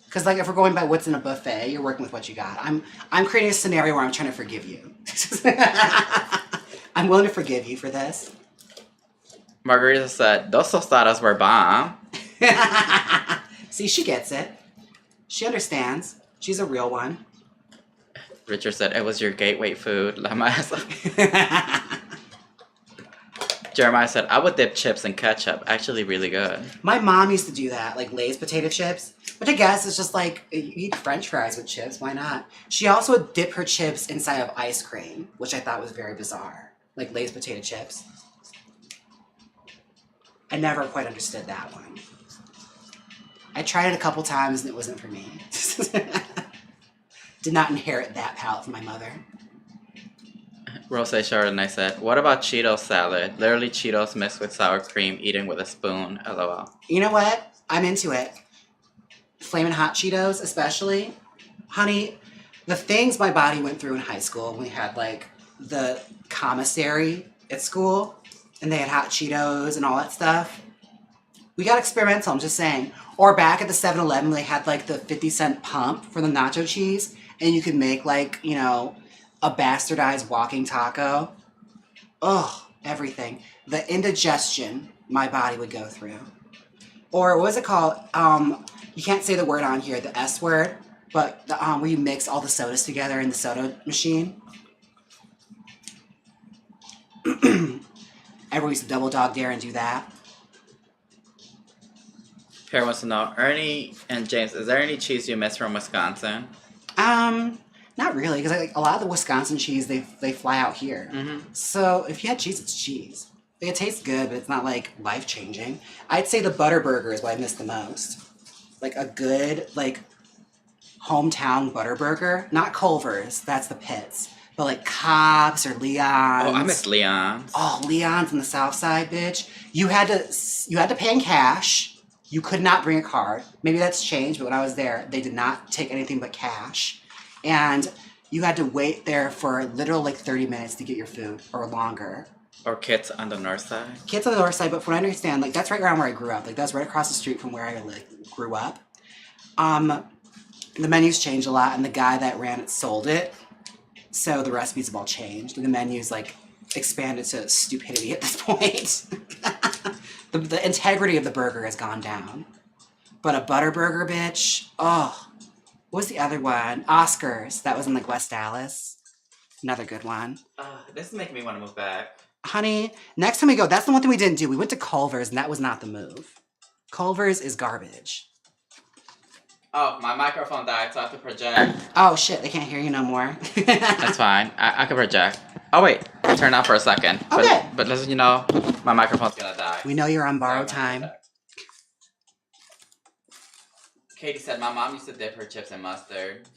Speaker 1: Because like if we're going by what's in a buffet, you're working with what you got. I'm creating a scenario where I'm trying to forgive you. I'm willing to forgive you for this.
Speaker 2: Margarita said, those tostadas were bomb.
Speaker 1: See, she gets it. She understands. She's a real one.
Speaker 2: Richard said, it was your gateway food. Jeremiah said, I would dip chips in ketchup. Actually really good.
Speaker 1: My mom used to do that, like Lay's potato chips. Which I guess is just like, you eat french fries with chips, why not? She also would dip her chips inside of ice cream, which I thought was very bizarre. Like Lay's potato chips. I never quite understood that one. I tried it a couple times and it wasn't for me. Did not inherit that palate from my mother.
Speaker 2: Rose Chardonnay said, what about Cheetos salad? Literally Cheetos mixed with sour cream, eating with a spoon. LOL.
Speaker 1: You know what? I'm into it. Flamin' Hot Cheetos, especially. Honey, the things my body went through in high school when we had, like, the commissary at school, and they had hot Cheetos and all that stuff. We got experimental, I'm just saying. Or back at the 7-Eleven, they had, like, the 50-cent pump for the nacho cheese, and you could make, like, you know, a bastardized walking taco. Ugh, everything. The indigestion my body would go through. Or what was it called? You can't say the word on here, the S word, but the where you mix all the sodas together in the soda machine. Everyone used to double dog dare and do that.
Speaker 2: Perry wants to know, Ernie and James, is there any cheese you miss from Wisconsin?
Speaker 1: Not really, because like a lot of the Wisconsin cheese they fly out here.
Speaker 2: Mm-hmm.
Speaker 1: So if you had cheese, it's cheese. Like, it tastes good, but it's not like life changing. I'd say the butter burger is what I miss the most. Like a good like hometown butter burger, not Culver's, that's the pits, but like Cobb's or Leon's.
Speaker 2: Oh, I miss Leon's.
Speaker 1: Oh, Leon's in the South Side, bitch. You had to pay in cash. You could not bring a card. Maybe that's changed, but when I was there, they did not take anything but cash. And you had to wait there for literal like 30 minutes to get your food or longer.
Speaker 2: Or Kits on the north side.
Speaker 1: Kids on the north side, but from what I understand, like that's right around where I grew up. Like that's right across the street from where I like grew up. The menus changed a lot, and the guy that ran it sold it, so the recipes have all changed, and the menus like expanded to stupidity at this point. The integrity of the burger has gone down. But a butter burger, bitch. Oh, what was the other one? Oscars. That was in like West Dallas. Another good one.
Speaker 2: This is making me want to move back.
Speaker 1: Honey, next time we go, that's the one thing we didn't do. We went to Culver's, and that was not the move. Culver's is garbage.
Speaker 2: Oh, my microphone died, so I have to project.
Speaker 1: Oh shit, they can't hear you no more.
Speaker 2: That's fine. I can project. Oh wait, turn off for a second.
Speaker 1: Okay.
Speaker 2: But listen, you know, my microphone's gonna die.
Speaker 1: We know you're on borrowed
Speaker 2: Sorry,
Speaker 1: time.
Speaker 2: Katie said my mom used to dip her chips in mustard.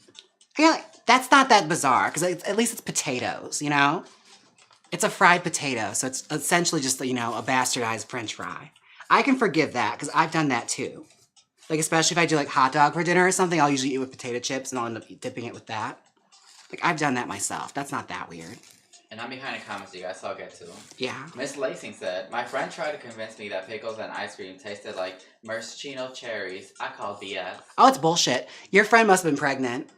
Speaker 1: Yeah, like, that's not that bizarre, because at least it's potatoes, you know? It's a fried potato, so it's essentially just, you know, a bastardized french fry. I can forgive that, because I've done that too. Like, especially if I do, like, hot dog for dinner or something, I'll usually eat with potato chips, and I'll end up dipping it with that. Like, I've done that myself. That's not that weird.
Speaker 2: And I'm behind the comments, you guys, so I'll get to them.
Speaker 1: Yeah.
Speaker 2: Miss Lacing said, my friend tried to convince me that pickles and ice cream tasted like maraschino cherries. I call BS.
Speaker 1: Oh, it's bullshit. Your friend must have been pregnant.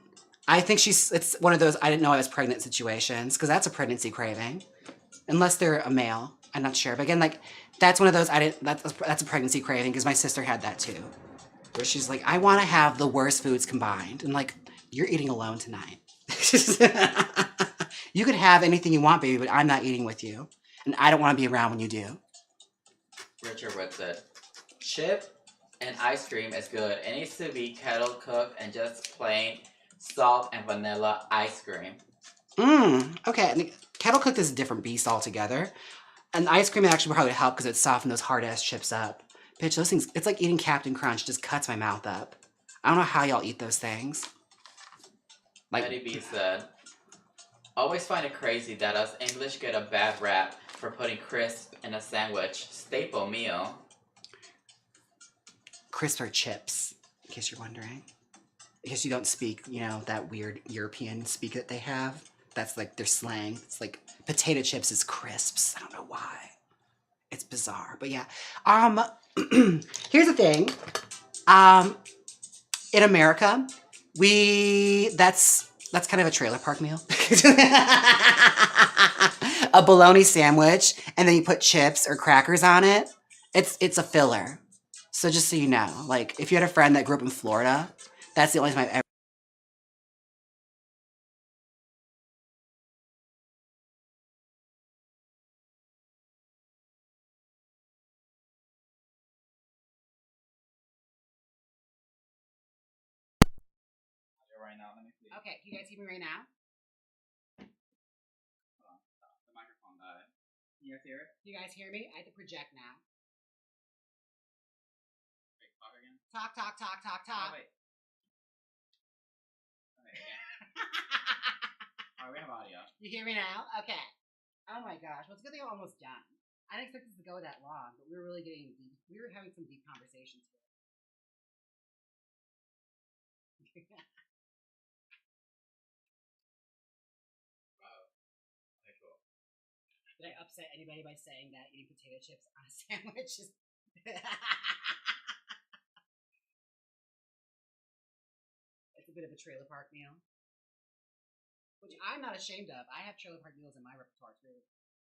Speaker 1: I think it's one of those I didn't know I was pregnant situations, because that's a pregnancy craving. Unless they're a male. I'm not sure. But again, like, that's one of those that's a pregnancy craving, because my sister had that too. Where she's like, I want to have the worst foods combined. And like, you're eating alone tonight. You could have anything you want, baby, but I'm not eating with you. And I don't want to be around when you do.
Speaker 2: Richard Wood said, chip and ice cream is good. It needs to be kettle cooked and just plain salt and vanilla ice cream.
Speaker 1: Okay. I mean, kettle cooked is a different beast altogether. And ice cream actually probably help because it softened those hard ass chips up. Bitch, those things, it's like eating Captain Crunch, just cuts my mouth up. I don't know how y'all eat those things. Like,
Speaker 2: Betty B said, always find it crazy that us English get a bad rap for putting crisp in a sandwich. Staple meal.
Speaker 1: crisp are chips, in case you're wondering. In case you don't speak, you know, that weird European speak that they have. That's like their slang. It's like potato chips is crisps. I don't know why. It's bizarre, but yeah. Here's the thing. In America, that's kind of a trailer park meal. A bologna sandwich, and then you put chips or crackers on it. It's a filler. So just so you know, like if you had a friend that grew up in Florida, that's the only time I've ever.
Speaker 2: Right now, let me see.
Speaker 1: Okay, can you guys hear me right now?
Speaker 2: Hold on, stop. The microphone died. Can you guys hear it?
Speaker 1: You guys hear me? I have to project now.
Speaker 2: Wait, talk again?
Speaker 1: Talk, talk, talk, talk,
Speaker 2: Oh,
Speaker 1: talk.
Speaker 2: wait. Okay, again. Alright, we have audio.
Speaker 1: You hear me now? Okay. Oh my gosh. Well, it's a good thing I'm almost done. I didn't expect this to go that long, but we were really getting deep. We were having some deep conversations here.
Speaker 2: Wow. Okay, cool.
Speaker 1: Did I upset anybody by saying that eating potato chips on a sandwich is... It's a bit of a trailer park meal. Which I'm not ashamed of. I have trailer park meals in my repertoire too.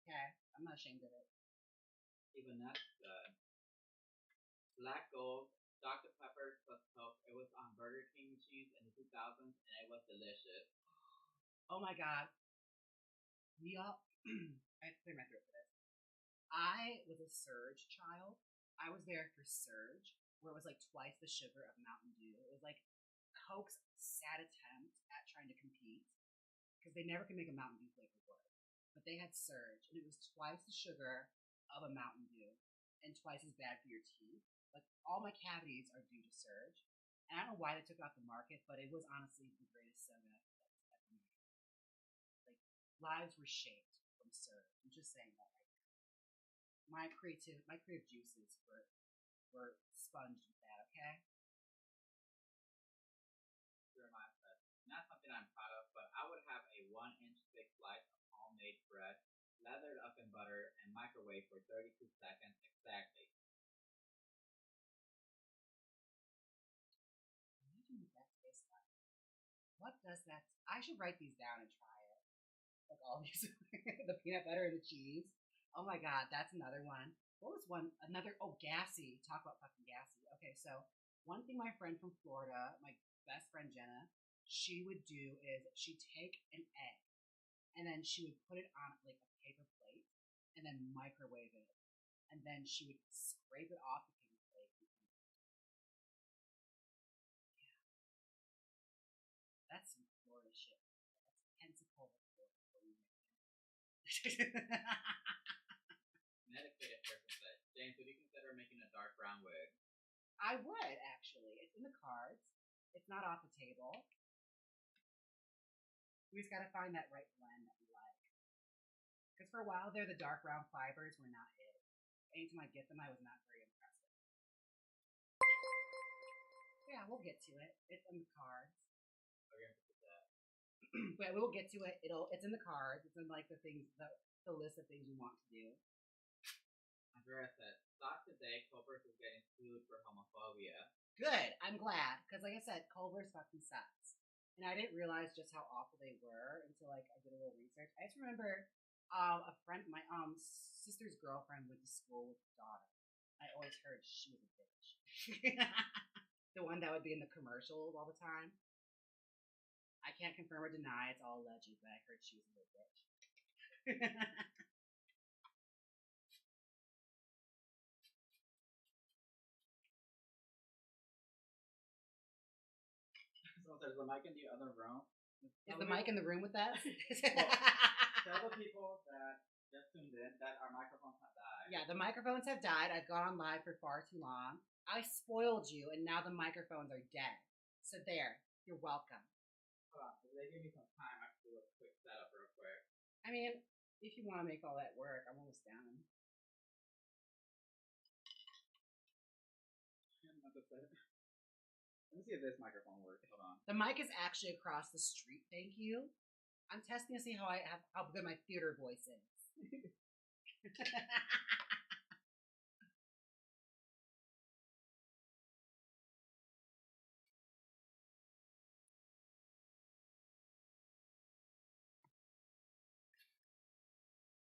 Speaker 1: Okay? I'm not ashamed of it.
Speaker 2: Even that's good. Black Gold, Dr. Pepper plus Coke. It was on Burger King machines in the 2000s, and it was delicious.
Speaker 1: Oh my god. We all I have to clear my throat for this. I was a Surge child. I was there for Surge, where it was like twice the sugar of Mountain Dew. It was like Coke's sad attempt at trying to compete because they never could make a Mountain Dew flavor work. But they had Surge, and it was twice the sugar of a Mountain Dew and twice as bad for your teeth. Like all my cavities are due to Surge. And I don't know why they took it off the market, but it was honestly the greatest soda that's ever made. Like lives were shaped from Surge. I'm just saying that right now. My creative juices were sponged with that. Okay.
Speaker 2: Your mindset. Not something I'm proud of, but I would have a 1-inch thick slice of homemade bread, lathered up in butter, and microwave for 32 seconds exactly.
Speaker 1: Imagine what that tastes like. What does that? I should write these down and try it. Like all these, the peanut butter and the cheese. Oh my god, that's another one. What was one? Another. Oh, gassy. Talk about fucking gassy. Okay, so one thing my friend from Florida, my best friend Jenna, she would do is she'd take an egg and then she would put it on like a paper plate and then microwave it, and then she would scrape it off the paper plate. That's some Florida shit. That's Pensacola, Florida for you right there.
Speaker 2: An educated person said, James, would you consider making a dark brown wig?
Speaker 1: I would actually. It's in the cards. It's not off the table. We just gotta find that right blend that we like. Because for a while there, the dark brown fibers were not it. Anytime I get them, I was not very impressed with. Yeah, we'll get to it. It's in the cards.
Speaker 2: We're going to put that.
Speaker 1: But we'll get to it. It's in the cards. It's in like the things, the list of things we want to do.
Speaker 2: Andrea said, "Stop today. Culver's is getting sued for homophobia."
Speaker 1: Good. I'm glad because, like I said, Culver's fucking sucks, and I didn't realize just how awful they were until like I did a little research. I just remember a friend, my sister's girlfriend, went to school with the daughter. I always heard she was a bitch. The one that would be in the commercials all the time. I can't confirm or deny. It's all alleged, but I heard she was a little bitch.
Speaker 2: So there's a mic in the other room.
Speaker 1: Is the mic in the room with us?
Speaker 2: Tell the people that just tuned in that our microphones have died.
Speaker 1: Yeah, the microphones have died. I've gone live for far too long. I spoiled you, and now the microphones are dead. So there, you're welcome.
Speaker 2: Hold on, if they give me some time, I can do a quick setup real quick.
Speaker 1: I mean, if you want to make all that work, I'm almost done.
Speaker 2: Let me see if this microphone works. Hold on.
Speaker 1: The mic is actually across the street. Thank you. I'm testing to see how good my theater voice is.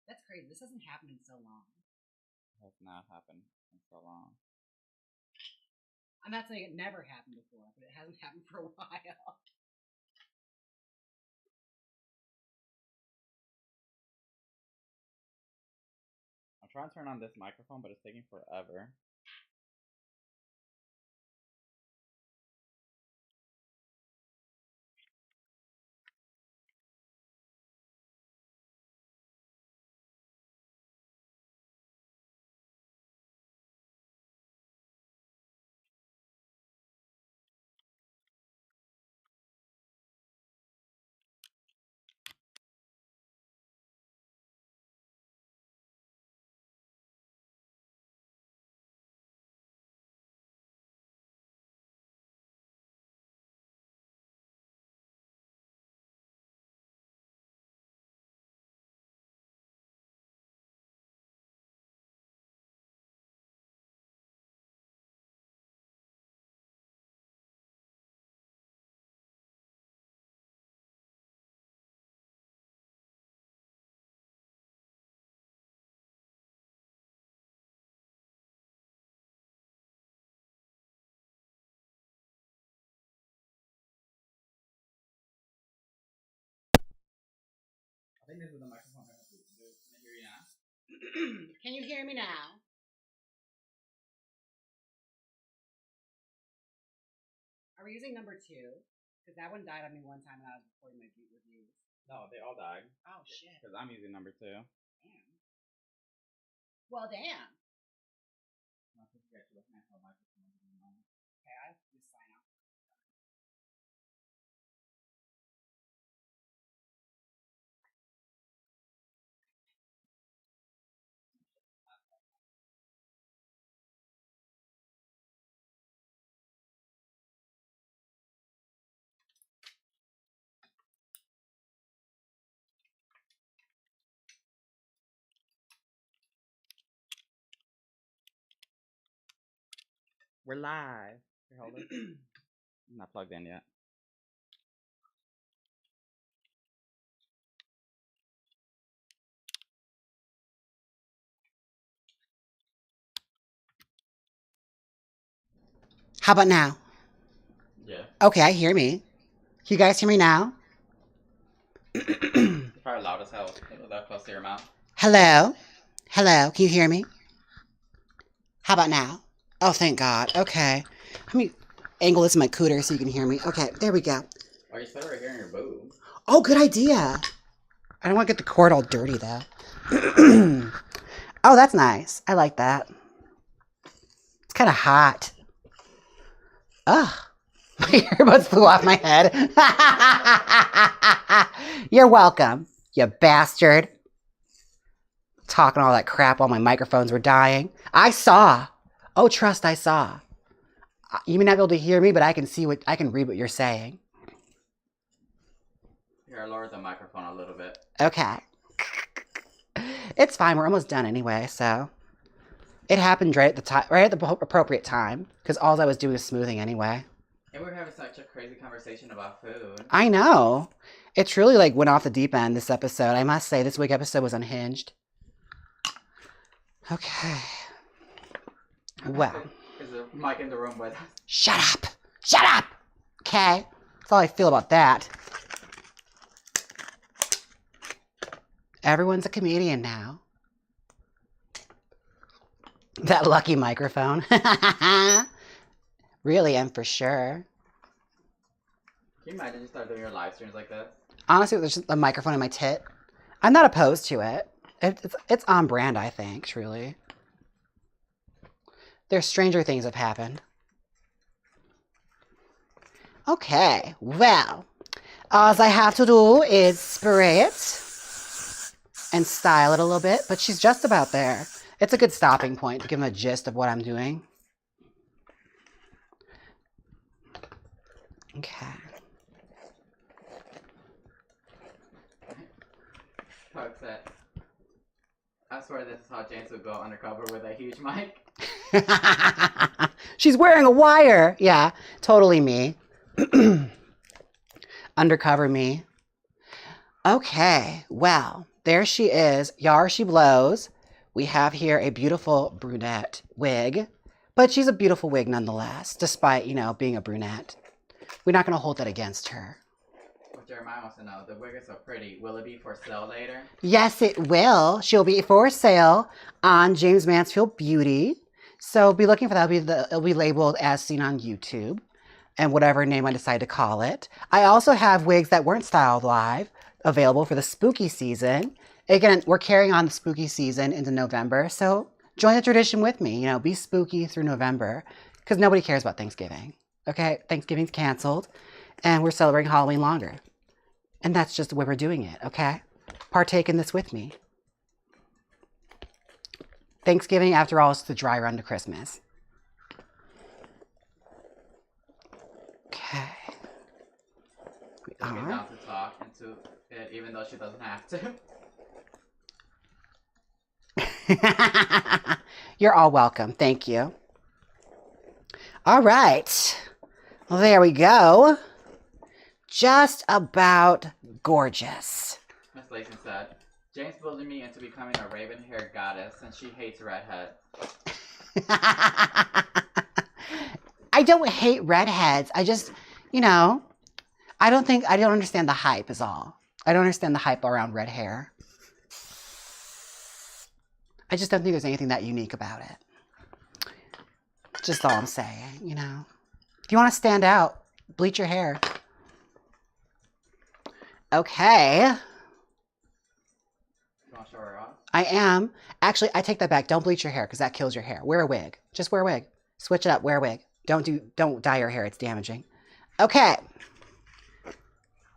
Speaker 1: That's crazy. This hasn't happened in so long.
Speaker 2: It has not happened in so long.
Speaker 1: I'm not saying it never happened before, but it hasn't happened for a while.
Speaker 2: I'm trying to turn on this microphone, but it's taking forever. think this is the microphone I have to do. Can I hear you now?
Speaker 1: Can you hear me now? Are we using number 2? Because that one died on me one time when I was recording my beat reviews.
Speaker 2: No, they all died.
Speaker 1: Oh, shit.
Speaker 2: Because I'm using number 2.
Speaker 1: Damn. Well, damn.
Speaker 2: I think you got your handheld microphone.
Speaker 1: Okay, I have to just sign out.
Speaker 2: We're live. Here, hold it. I'm not plugged in yet.
Speaker 1: How about now?
Speaker 2: Yeah.
Speaker 1: Okay, I hear me. Can you guys hear me now?
Speaker 2: It's probably loud as hell. That close to your mouth.
Speaker 1: Hello? Hello? Can you hear me? How about now? Oh, thank God. Okay. Let me angle this in my cooter so you can hear me. Okay, there we go.
Speaker 2: Oh, you said right here in your boob.
Speaker 1: Oh, good idea. I don't want to get the cord all dirty, though. Oh, that's nice. I like that. It's kind of hot. Ugh. My earbuds flew off my head. You're welcome, you bastard. Talking all that crap while my microphones were dying. I saw. Oh, trust, I saw. You may not be able to hear me, but I can read what you're saying.
Speaker 2: Here, I lowered the microphone a little bit.
Speaker 1: Okay. It's fine. We're almost done anyway, so it happened right at the appropriate time, because all I was doing was smoothing anyway.
Speaker 2: And we were having such a crazy conversation about food.
Speaker 1: I know. It's really like went off the deep end this episode. I must say, this week episode was unhinged. Okay. Well.
Speaker 2: Is the mic in the room with us?
Speaker 1: Shut up! Shut up! Okay. That's all I feel about that. Everyone's a comedian now. That lucky microphone. Really am for sure.
Speaker 2: Can you imagine you start doing your live streams like this?
Speaker 1: Honestly, there's just a microphone in my tit. I'm not opposed to it. It's on brand, I think, truly. There's stranger things have happened. Okay, well, all I have to do is spray it and style it a little bit, but she's just about there. It's a good stopping point to give them a gist of what I'm doing. Okay.
Speaker 2: Folks, I swear this is how James would go undercover with a huge mic.
Speaker 1: She's wearing a wire. Yeah, totally me. Undercover me. Okay, well, there she is. Yar she blows. We have here a beautiful brunette wig, but she's a beautiful wig nonetheless, despite, being a brunette. We're not going to hold that against her.
Speaker 2: What Jeremiah wants to know, the wig is so pretty. Will it be for sale later?
Speaker 1: Yes, it will. She'll be for sale on Jaymes Mansfield Beauty. So be looking for that. It'll be labeled as seen on YouTube and whatever name I decide to call it. I also have wigs that weren't styled live available for the spooky season. Again, we're carrying on the spooky season into November. So join the tradition with me. Be spooky through November because nobody cares about Thanksgiving. Okay, Thanksgiving's canceled and we're celebrating Halloween longer. And that's just the way we're doing it, okay? Partake in this with me. Thanksgiving, after all, is the dry run to Christmas. Okay. We
Speaker 2: Get
Speaker 1: are.
Speaker 2: down to talk into it, even though she doesn't have to.
Speaker 1: You're all welcome. Thank you. All right. Well, there we go. Just about gorgeous.
Speaker 2: Miss Lacey said, James bullied me into becoming a raven-haired goddess and she hates redheads.
Speaker 1: I don't hate redheads. I just, I don't understand the hype is all. I don't understand the hype around red hair. I just don't think there's anything that unique about it. Just all I'm saying, you know. If you want to stand out, bleach your hair. Okay.
Speaker 2: You want to show her off?
Speaker 1: I am. Actually, I take that back. Don't bleach your hair because that kills your hair. Wear a wig. Just wear a wig. Switch it up. Wear a wig. Don't dye your hair. It's damaging. Okay.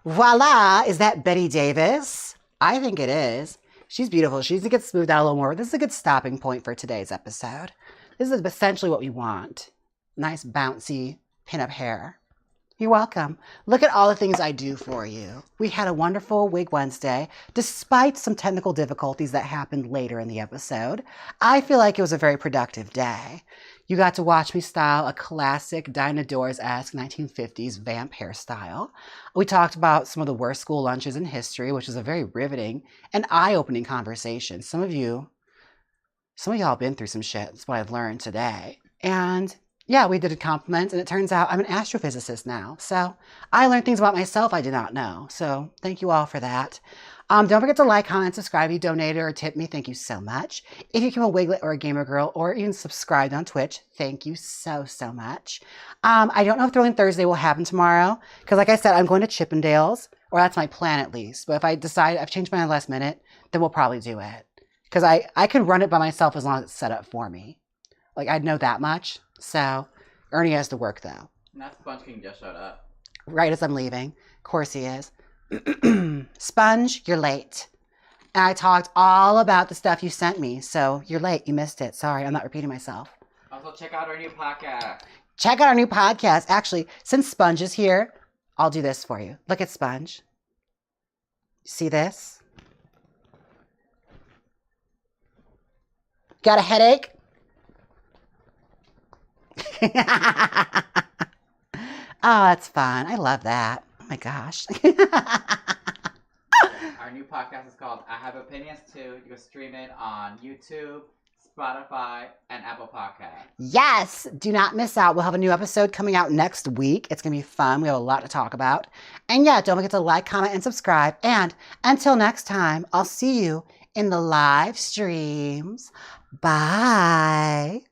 Speaker 1: Voila. Is that Betty Davis? I think it is. She's beautiful. She needs to get smoothed out a little more. This is a good stopping point for today's episode. This is essentially what we want. Nice, bouncy, pin-up hair. You're welcome. Look at all the things I do for you. We had a wonderful Wig Wednesday, despite some technical difficulties that happened later in the episode. I feel like it was a very productive day. You got to watch me style a classic Dinah Doors-esque 1950s vamp hairstyle. We talked about some of the worst school lunches in history, which is a very riveting and eye-opening conversation. Some of y'all have been through some shit. That's what I've learned today. And yeah, we did a compliment, and it turns out I'm an astrophysicist now. So I learned things about myself I did not know. So thank you all for that. Don't forget to like, comment, subscribe. If you donated or tipped me, thank you so much. If you became a Wiglet or a Gamer Girl or even subscribed on Twitch, thank you so, so much. I don't know if Thrilling Thursday will happen tomorrow because, like I said, I'm going to Chippendales, or that's my plan at least. But if I decide I've changed my mind last minute, then we'll probably do it because I could run it by myself as long as it's set up for me. Like, I'd know that much. So Ernie has to work, though.
Speaker 2: And that Sponge King just showed up.
Speaker 1: Right as I'm leaving. Of course he is. Sponge, you're late. And I talked all about the stuff you sent me, so you're late. You missed it. Sorry, I'm not repeating myself.
Speaker 2: Also, check out our new podcast.
Speaker 1: Check out our new podcast. Actually, since Sponge is here, I'll do this for you. Look at Sponge. See this? Got a headache? Oh, that's fun. I love that. Oh my gosh.
Speaker 2: Our new podcast is called I Have Opinions Too. You can stream it on YouTube, Spotify, and Apple Podcasts.
Speaker 1: Yes! Do not miss out. We'll have a new episode coming out next week. It's going to be fun. We have a lot to talk about. And yeah, don't forget to like, comment, and subscribe. And until next time, I'll see you in the live streams. Bye!